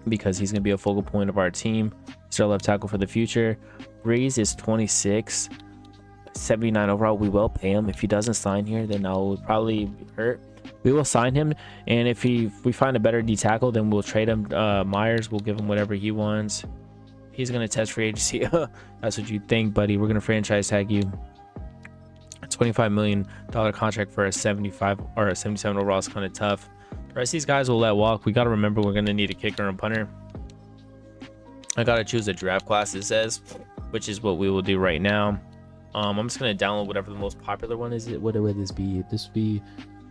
because he's gonna be a focal point of our team. He's our left tackle for the future. Breeze is 26, 79 overall. We will pay him. If he doesn't sign here, then I'll probably hurt. We will sign him, and if we find a better D tackle, then we'll trade him. Myers, we'll give him whatever he wants. He's gonna test free agency. That's what you think, buddy. We're gonna franchise tag you. A $25 million contract for a 75 or a 77 overall is kind of tough. The rest of these guys will let walk. We got to remember we're gonna need a kicker and punter. I gotta choose a draft class, it says, which is what we will do right now. I'm just gonna download whatever the most popular one is. What would this be? This would be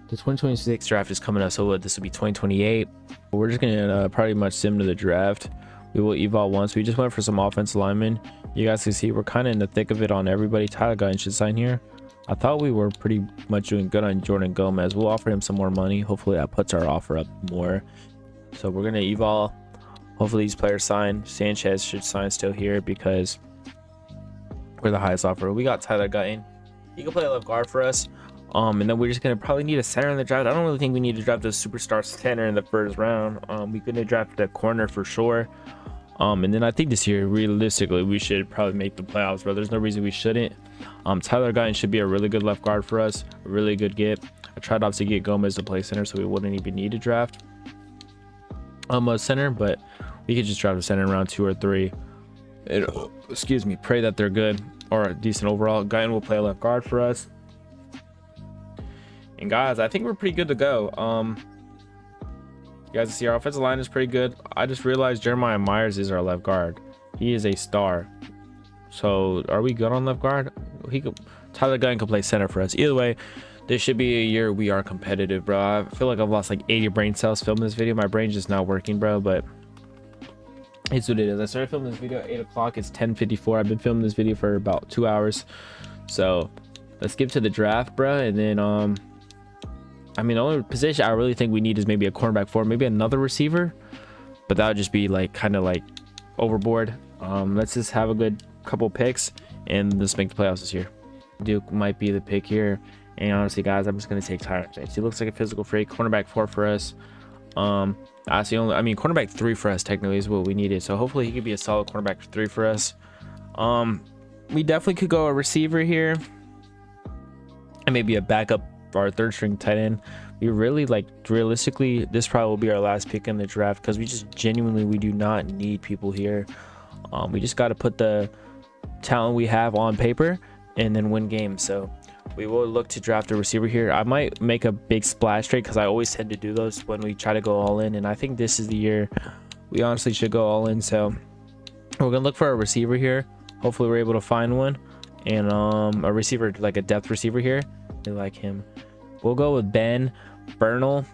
the 2026 draft is coming up, so this will be 2028. We're just gonna pretty much sim to the draft. we will eval once. We just went for some offensive linemen. You guys can see we're kind of in the thick of it on everybody. Tyler Guyton should sign here. I thought we were pretty much doing good on Jordan Gomez. We'll offer him some more money. Hopefully that puts our offer up more. So we're gonna eval. Hopefully these players sign. Sanchez should sign still here because we're the highest offer. We got Tyler Guyton. He can play left guard for us. And then we're just gonna probably need a center in the draft. I don't really think we need to draft a superstar center in the first round. We're gonna draft a corner for sure. And then I think this year, realistically, we should probably make the playoffs, bro. There's no reason we shouldn't. Tyler Guyton should be a really good left guard for us. A really good get. I tried obviously to get Gomez to play center, so we wouldn't even need to draft a center, but we could just draft a center in round 2 or 3. Excuse me. Pray that they're good or decent overall. Guyton will play left guard for us. And guys, I think we're pretty good to go. You guys see our offensive line is pretty good. I just realized Jeremiah Myers is our left guard. He is a star. So are we good on left guard? Tyler Guyton can play center for us. Either way, this should be a year we are competitive, bro. I feel like I've lost like 80 brain cells filming this video. My brain's just not working, bro, but it's what it is. I started filming this video at 8 o'clock. It's 10:54. I've been filming this video for about 2 hours. So let's skip to the draft, bro. And then I mean, the only position I really think we need is maybe a cornerback 4, maybe another receiver, but that would just be like kind of like overboard. Let's just have a good couple picks and let's make the playoffs this year. Duke might be the pick here, and honestly, guys, I'm just gonna take Tyler James. He looks like a physical freak. Cornerback 4 for us. That's the only. I mean, cornerback 3 for us technically is what we needed. So hopefully he could be a solid cornerback 3 for us. We definitely could go a receiver here, and maybe a backup. Our third string tight end. We really like realistically this probably will be our last pick in the draft because we just genuinely we do not need people here. We just got to put the talent we have on paper and then win games. So we will look to draft a receiver here. I might make a big splash trade because I always tend to do those when we try to go all in, and I think this is the year we honestly should go all in. So we're gonna look for a receiver here. Hopefully we're able to find one, and a receiver like a depth receiver here. I like him. We'll go with Ben Bernal,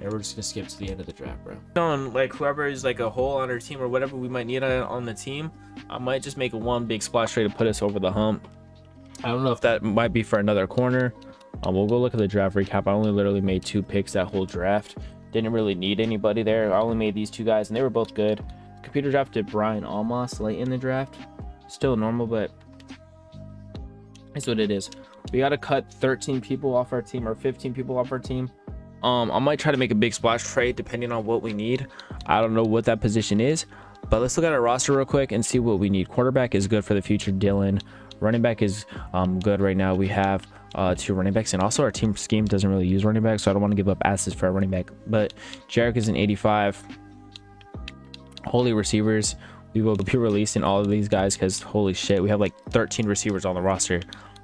and we're just gonna skip to the end of the draft, bro. On like whoever is like a hole on our team or whatever we might need on the team, I might just make one big splash trade to put us over the hump. I don't know if that might be for another corner. We'll go look at the draft recap. I only literally made 2 picks that whole draft. Didn't really need anybody there. I only made these 2 guys, and they were both good. Computer drafted Brian Almas late in the draft. Still normal, but it's what it is. We got to cut 13 people off our team or 15 people off our team. I might try to make a big splash trade depending on what we need. I don't know what that position is, but let's look at our roster real quick and see what we need. Quarterback is good for the future, Dylan. Running back is good right now. We have 2 running backs, and also our team scheme doesn't really use running backs, so I don't want to give up assets for a running back. But Jarek is an 85. Holy receivers. We will be releasing all of these guys because holy shit, we have like 13 receivers on the roster.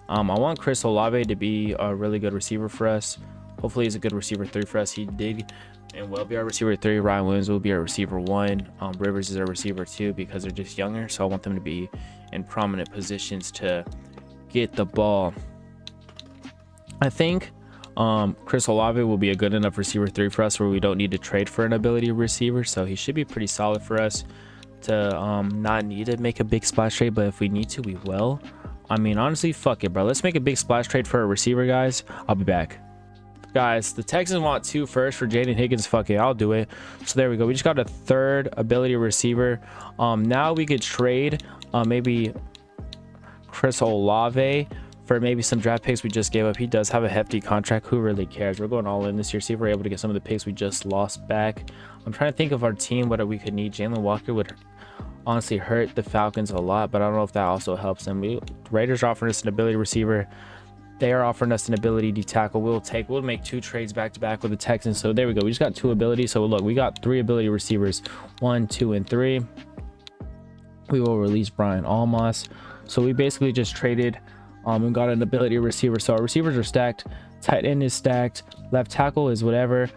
I want Chris Olave to be a really good receiver for us. Hopefully he's a good receiver 3 for us. He did and will be our receiver 3. Ryan Williams will be our receiver 1. Rivers is our receiver 2 because they're just younger, so I want them to be in prominent positions to get the ball. I think Chris Olave will be a good enough receiver 3 for us where we don't need to trade for an ability receiver, so he should be pretty solid for us to not need to make a big splash trade, but if we need to, we will. I mean, honestly, fuck it, bro. Let's make a big splash trade for a receiver, guys. I'll be back. Guys, the Texans want 2 first for Jaden Higgins. Fuck it, I'll do it. So there we go. We just got a 3rd ability receiver. Now we could trade maybe Chris Olave for maybe some draft picks we just gave up. He does have a hefty contract. Who really cares? We're going all in this year. See if we're able to get some of the picks we just lost back. I'm trying to think of our team, what we could need. Jalen Walker would honestly hurt the Falcons a lot, but I don't know if that also helps them. Raiders are offering us an ability receiver. They are offering us an ability D tackle. We'll make 2 trades back to back with the Texans. So there we go. We just got 2 abilities. So look, we got 3 ability receivers, 1, 2, and 3. We will release Brian Almas. So we basically just traded and got an ability receiver. So our receivers are stacked. Tight end is stacked. Left tackle is whatever.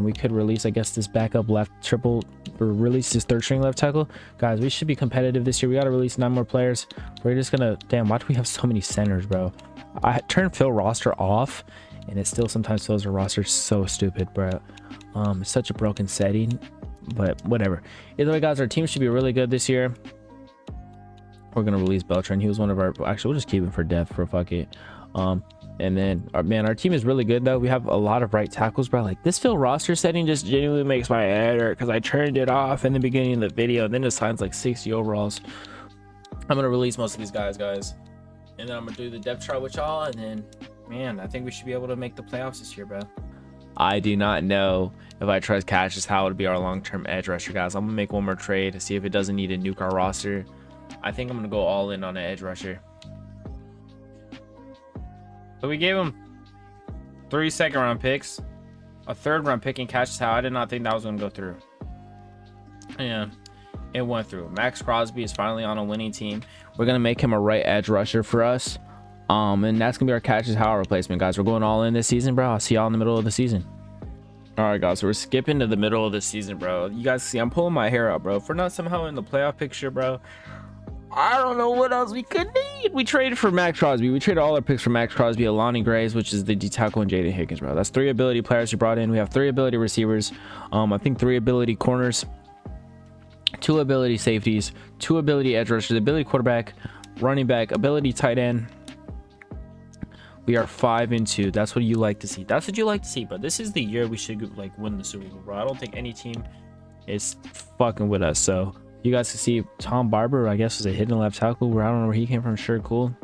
We could release, I guess, this backup left triple or release this 3rd string left tackle. Guys, we should be competitive this year. We got to release 9 more players. We're just gonna damn, why do we have so many centers, bro? I turned fill roster off and it still sometimes fills a roster. So stupid, bro. It's such a broken setting. but whatever. Either way, guys, our team should be really good this year. We're gonna release Beltran. He was one of our, actually we'll just keep him for depth for fuck it. And then our team is really good though. We have a lot of right tackles, bro. Like this fill roster setting just genuinely makes my head hurt because I turned it off in the beginning of the video and then it signs like 60 overalls. I'm gonna release most of these guys, and then I'm gonna do the depth chart with y'all, and then man, I think we should be able to make the playoffs this year, bro. I do not know if I trust Cassius Howell to be our long-term edge rusher, guys. I'm gonna make one more trade to see if it doesn't need to nuke our roster. I think I'm gonna go all in on an edge rusher. So we gave him 3 second-round picks, a third-round pick in Cassius Howell. I did not think that was gonna go through. And it went through. Max Crosby is finally on a winning team. We're gonna make him a right edge rusher for us. And that's gonna be our Cassius Howell replacement, guys. We're going all in this season, bro. I'll see y'all in the middle of the season. All right, guys, so we're skipping to the middle of the season, bro. You guys see I'm pulling my hair out, bro. If we're not somehow in the playoff picture, bro, I don't know what else we could need. We traded for Max Crosby. We traded all our picks for Max Crosby, Alani Graves, which is the D tackle, and Jaden Higgins, bro. That's 3 ability players we brought in. We have 3 ability receivers. I think 3 ability corners, 2 ability safeties, 2 ability edge rushers, ability quarterback, running back, ability tight end. We are 5-2. That's what you like to see. That's what you like to see, but this is the year we should like win the Super Bowl, bro. I don't think any team is fucking with us. So you guys can see Tom Barber, I guess, was a hidden left tackle where I don't know where he came from. Sure, cool.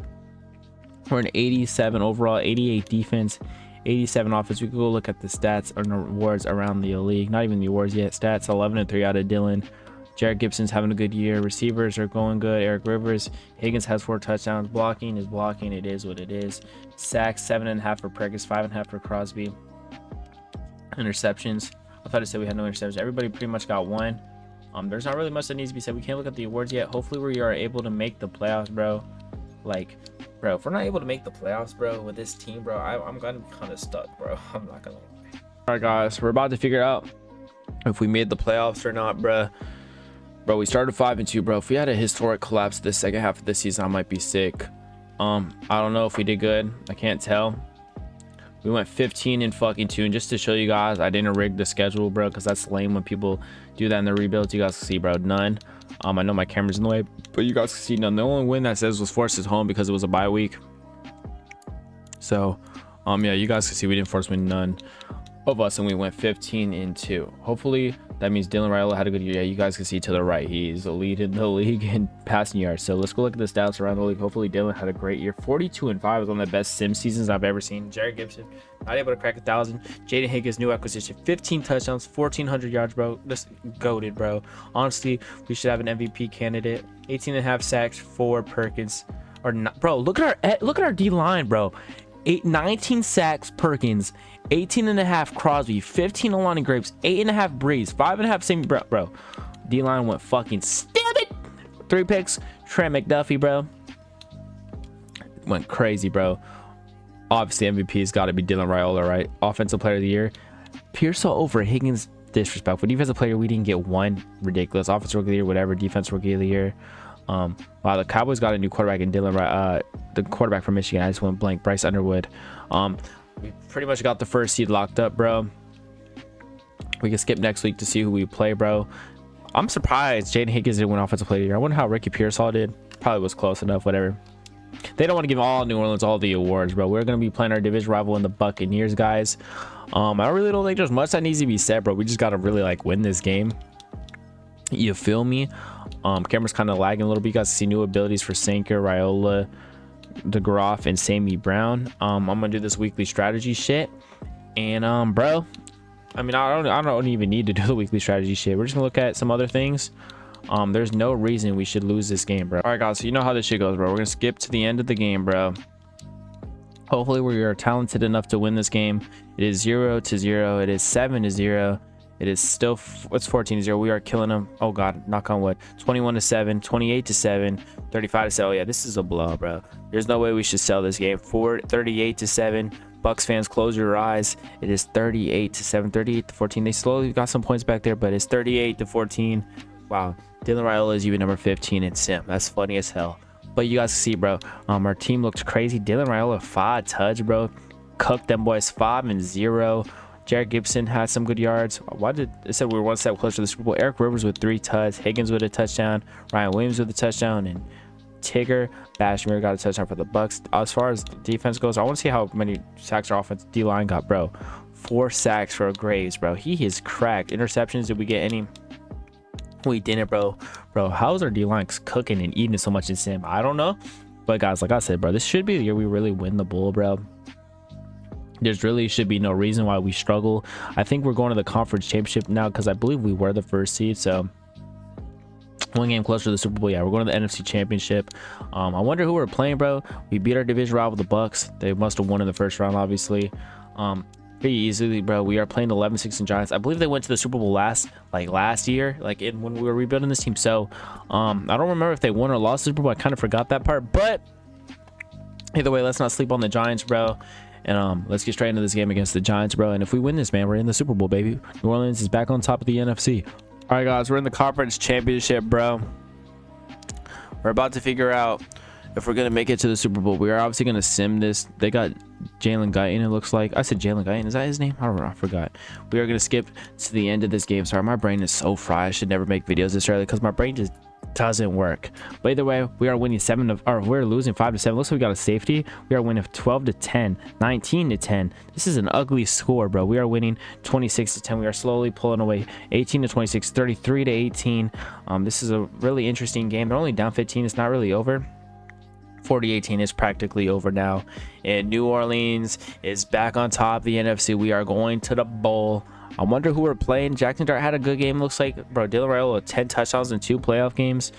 We're an 87 overall, 88 defense, 87 offense. We could go look at the stats or the awards around the league. Not even the awards yet. Stats 11-3 out of Dylan. Jared Gibson's having a good year. Receivers are going good. Eric Rivers. Higgins has 4 touchdowns. Blocking is blocking. It is what it is. Sacks 7.5 for Perkins, 5.5 for Crosby. Interceptions. I thought I said we had no interceptions. Everybody pretty much got 1. There's not really much that needs to be said. We can't look at the awards yet. Hopefully we are able to make the playoffs, bro. Like, bro, if we're not able to make the playoffs, bro, with this team, bro, I'm gonna be kind of stuck, bro. I'm not gonna lie. All right, guys, we're about to figure out if we made the playoffs or not, bro. Bro, we started 5-2, bro. If we had a historic collapse this second half of this season, I might be sick. I don't know if we did good. I can't tell. We went 15-2, and just to show you guys, I didn't rig the schedule, bro, because that's lame when people do that in their rebuilds. You guys can see, bro, none. I know my camera's in the way, but you guys can see none. The only win that says was forced at home because it was a bye week. So, yeah, you guys can see we didn't force win none of us, and we went 15-2. Hopefully that means Dylan Raiola had a good year. Yeah, you guys can see to the right, he's the lead in the league in passing yards. So let's go look at the stats around the league. Hopefully Dylan had a great year. 42-5 was one of the best sim seasons I've ever seen. Jared Gibson not able to crack 1,000. Jaden Higgins, new acquisition, 15 touchdowns, 1,400 yards, bro. Just goated, bro. Honestly, we should have an MVP candidate. 18.5 sacks for Perkins, or not, bro. Look at our D line, bro. 19 sacks Perkins, 18.5 Crosby, 15 Alani Graves, 8.5 Breeze, 5.5 Sammy, bro. D line went fucking stupid. 3 picks. Trent McDuffie, bro, went crazy, bro. Obviously MVP's got to be Dylan Raiola, right? Offensive player of the year. Pearsall over Higgins, disrespectful. Defensive player, we didn't get 1. Ridiculous. Offensive rookie of the year, whatever. Defense rookie of the year. Wow, the Cowboys got a new quarterback in Dylan, the quarterback from Michigan. I just went blank. Bryce Underwood. We pretty much got the first seed locked up, bro. We can skip next week to see who we play, bro. I'm surprised Jaden Higgins didn't win offensive player of the year. I wonder how Ricky Pearsall did. Probably was close enough, whatever. They don't want to give all New Orleans all the awards, bro. We're gonna be playing our division rival in the Buccaneers, guys. I really don't think there's much that needs to be said, bro. We just gotta really like win this game. You feel me? Camera's kind of lagging a little bit. You guys see new abilities for Sanker, Raiola, DeGroff, and Sammy Brown. I'm gonna do this weekly strategy shit, and bro, I mean, I don't even need to do the weekly strategy shit. We're just gonna look at some other things. There's no reason we should lose this game, bro. All right, guys, so you know how this shit goes, bro. We're gonna skip to the end of the game, bro. Hopefully we are talented enough to win this game. It is 0-0. It is 7-0. It is still, it's 14-0. We are killing them. Oh god, knock on wood. 21-7, 28-7, 35-7. Oh yeah, this is a blow, bro. There's no way we should sell this game. 38-7. Bucks fans, close your eyes. It is 38-7, 38-14. They slowly got some points back there, but it's 38-14. Wow, Dylan Raiola is even number 15 in sim. That's funny as hell. But you guys can see, bro, our team looked crazy. Dylan Raiola 5 touch, bro. Cooked them boys 5-0. Jared Gibson had some good yards. Why did it said we were one step closer to the Super Bowl? Eric Rivers with 3 touchdowns, Higgins with a touchdown, Ryan Williams with a touchdown, and Tigger Bashmere got a touchdown for the Bucks. As far as the defense goes, I want to see how many sacks our offensive D-line got, bro. 4 sacks for Graves, bro. He is cracked. Interceptions, did we get any? We didn't, bro. Bro, how's our D-line cooking and eating so much in sim? I don't know. But guys, like I said, bro, this should be the year we really win the bowl, bro. There's really should be no reason why we struggle. I think we're going to the conference championship now because I believe we were the first seed. So one game closer to the Super Bowl. Yeah, we're going to the NFC championship. I wonder who we're playing, bro. We beat our division rival, the Bucks. They must have won in the first round, obviously. Pretty easily, bro. We are playing the 11-6 and Giants. I believe they went to the Super Bowl last year, when we were rebuilding this team. So I don't remember if they won or lost the Super Bowl. I kind of forgot that part, but either way, let's not sleep on the Giants, bro. And let's get straight into this game against the Giants, bro. And if we win this, man, we're in the Super Bowl, baby. New Orleans is back on top of the NFC. All right, guys, we're in the conference championship, bro. We're about to figure out if we're gonna make it to the Super Bowl. We are obviously gonna sim this. They got Jalen Guyton, it looks like. I said Jalen Guyton, is that his name? I don't know, I forgot. We are gonna skip to the end of this game. Sorry, my brain is so fried. I should never make videos this early because my brain just doesn't work. But either way, we are winning we're losing 5-7. Looks like we got a safety. We are winning 12-10, 19-10. This is an ugly score, bro. We are winning 26-10. We are slowly pulling away 18-26, 33-18. This is a really interesting game. They're only down 15. It's not really over. 40-18 is practically over now, and New Orleans is back on top of the NFC. We are going to the bowl. I wonder who we're playing. Jackson Dart had a good game, looks like, bro. Dylan Raiola 10 touchdowns in 2 playoff games,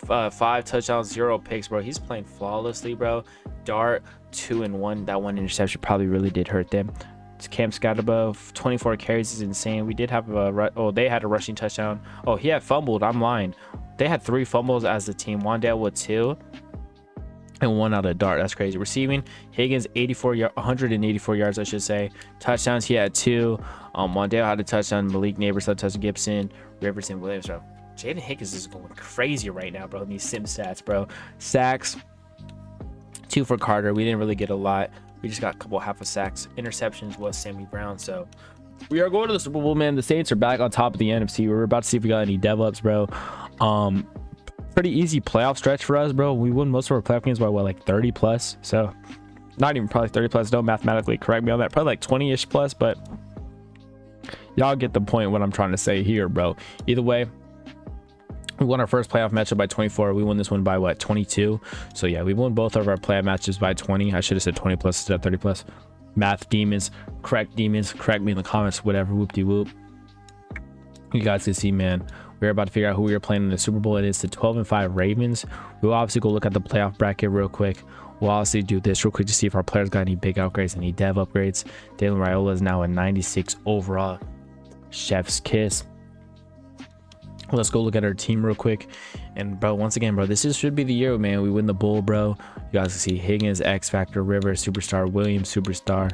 5 touchdowns, 0 picks, bro. He's playing flawlessly, bro. Dart 2-1. That 1 interception probably really did hurt them. It's Cam Scatterbo 24 carries is insane. We did have they had a rushing touchdown. Oh, he had fumbled. I'm lying. They had 3 fumbles as a team. Wandale with 2. And 1 out of Dart. That's crazy. Receiving, Higgins 184 yards, I should say. Touchdowns, he had 2. Wandale had a touchdown. Malik Neighbors had a touchdown. Gibson, Rivers, and Williams, bro. Jaden Higgins is going crazy right now, bro. These sim stats, bro. Sacks, 2 for Carter. We didn't really get a lot. We just got a couple half of sacks. Interceptions was Sammy Brown. So we are going to the Super Bowl, man. The Saints are back on top of the NFC. We're about to see if we got any dev-ups, bro. Pretty easy playoff stretch for us, bro. We won most of our playoff games by what, like 30 plus? So not even probably 30 plus. Don't mathematically correct me on that. Probably like 20-ish plus, but y'all get the point what I'm trying to say here, bro. Either way, we won our first playoff matchup by 24. We won this one by what, 22? So yeah, we won both of our playoff matches by 20. I should have said 20 plus instead of 30 plus. Math demons, correct me in the comments, whatever, whoop-de-whoop. You guys can see, man, we're about to figure out who we are playing in the Super Bowl. It is the 12-5 Ravens. We'll obviously go look at the playoff bracket real quick. We'll obviously do this real quick to see if our players got any big upgrades, any dev upgrades. Dylan Raiola is now a 96 overall. Chef's kiss. Let's go look at our team real quick. And bro, once again, bro, should be the year, man. We win the bowl, bro. You guys can see Higgins, X Factor, Rivers, superstar, Williams, superstar,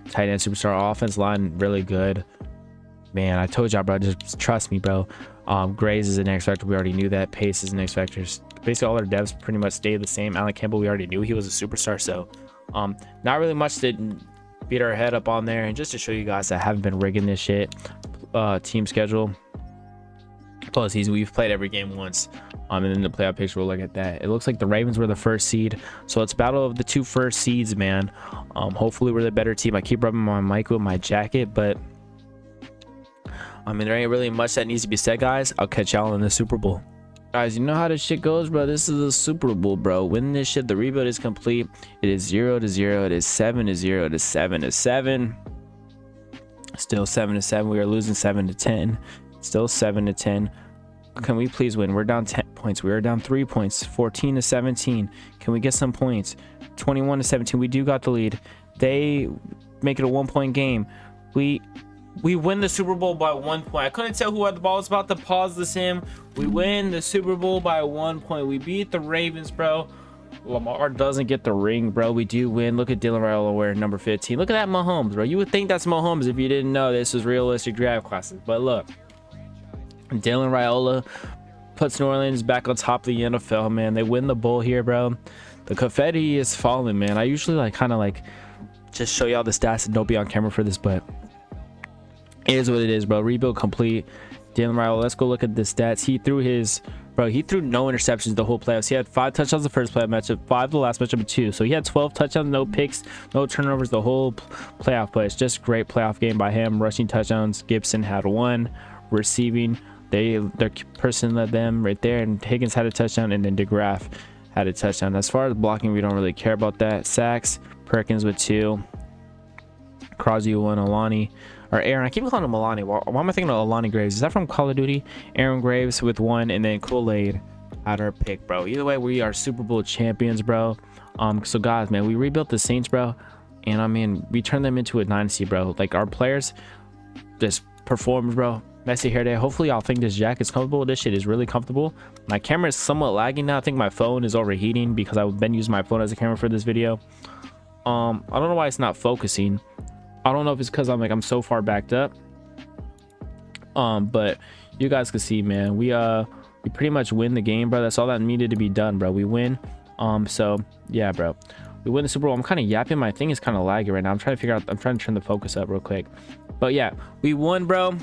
tight end, superstar, offense line, really good. Man, I told y'all, bro, just trust me, bro. Grays is an X Factor. We already knew that. Pace is an X Factor. Basically, all our devs pretty much stayed the same. Allen Campbell, we already knew he was a superstar. So, not really much to beat our head up on there. And just to show you guys that I haven't been rigging this shit, team schedule. Plus, we've played every game once. And then the playoff picture, we'll look at that. It looks like the Ravens were the first seed. So, it's battle of the 2 first seeds, man. Hopefully, we're the better team. I keep rubbing my mic with my jacket, but I mean, there ain't really much that needs to be said, guys. I'll catch y'all in the Super Bowl. Guys, you know how this shit goes, bro. This is the Super Bowl, bro. Winning this shit, the rebuild is complete. It is 0-0. It is 7-0. It is 7-7. Still 7-7. We are losing 7-10. Still 7-10. Can we please win? We're down 10 points. We are down 3 points. 14-17. Can we get some points? 21-17. We do got the lead. They make it a 1-point game. We win the Super Bowl by 1 point. I couldn't tell who had the ball. I was about to pause the sim. We win the Super Bowl by 1 point. We beat the Ravens, bro. Lamar doesn't get the ring, bro. We do win. Look at Dylan Raiola wearing number 15. Look at that Mahomes, bro. You would think that's Mahomes if you didn't know this was realistic draft classes. But look, Dylan Raiola puts New Orleans back on top of the NFL, man. They win the bowl here, bro. The confetti is falling, man. I usually kind of just show y'all the stats and don't be on camera for this, but It is what it is, bro. Rebuild complete. Dylan Raiola, let's go look at the stats. He threw no interceptions the whole playoffs. He had 5 touchdowns the first playoff matchup, 5 the last matchup, 2. So he had 12 touchdowns, no picks, no turnovers the whole playoff play. It's just great playoff game by him. Rushing touchdowns, Gibson had 1. Receiving, their person led them right there, and Higgins had a touchdown, and then DeGraff had a touchdown. As far as blocking, we don't really care about that. Sacks, Perkins with 2. Crosby 1, Alani. Or Aaron, I keep calling him Alani. Why am I thinking of Alani Graves? Is that from Call of Duty? Aaron Graves with 1, and then Kool-Aid had our pick, bro. Either way, we are Super Bowl champions, bro. So guys, man, we rebuilt the Saints, bro, and I mean, we turned them into a dynasty, bro. Like, our players just performed, bro. Messy hair day. Hopefully y'all think this jacket's comfortable. This shit is really comfortable. My camera is somewhat lagging now. I think my phone is overheating because I've been using my phone as a camera for this video. I don't know why it's not focusing. I don't know if it's because I'm so far backed up. But you guys can see, man, we pretty much win the game, bro. That's all that needed to be done, bro. We win. So yeah, bro, we win the Super Bowl. I'm kind of yapping. My thing is kind of laggy right now. I'm trying to turn the focus up real quick. But yeah, we won, bro.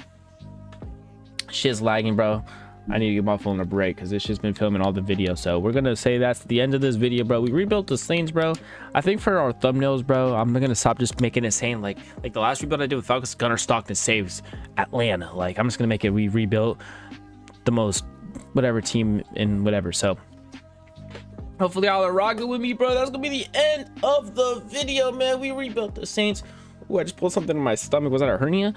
Shit's lagging, bro. I need to give my phone a break because it's just been filming all the videos. So we're gonna say that's the end of this video, bro. We rebuilt the Saints, bro. I think for our thumbnails, bro, I'm gonna stop just making it saying like the last rebuild I did with Falcons, Gunnar Stockton saves Atlanta. Like, I'm just gonna make it we rebuilt the most whatever team in whatever. So hopefully y'all are rocking with me, bro. That's gonna be the end of the video, man. We rebuilt the Saints. Ooh, I just pulled something in my stomach. Was that a hernia?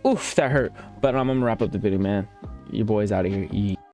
Oof, that hurt. But I'm gonna wrap up the video, man. Your boy's out of here.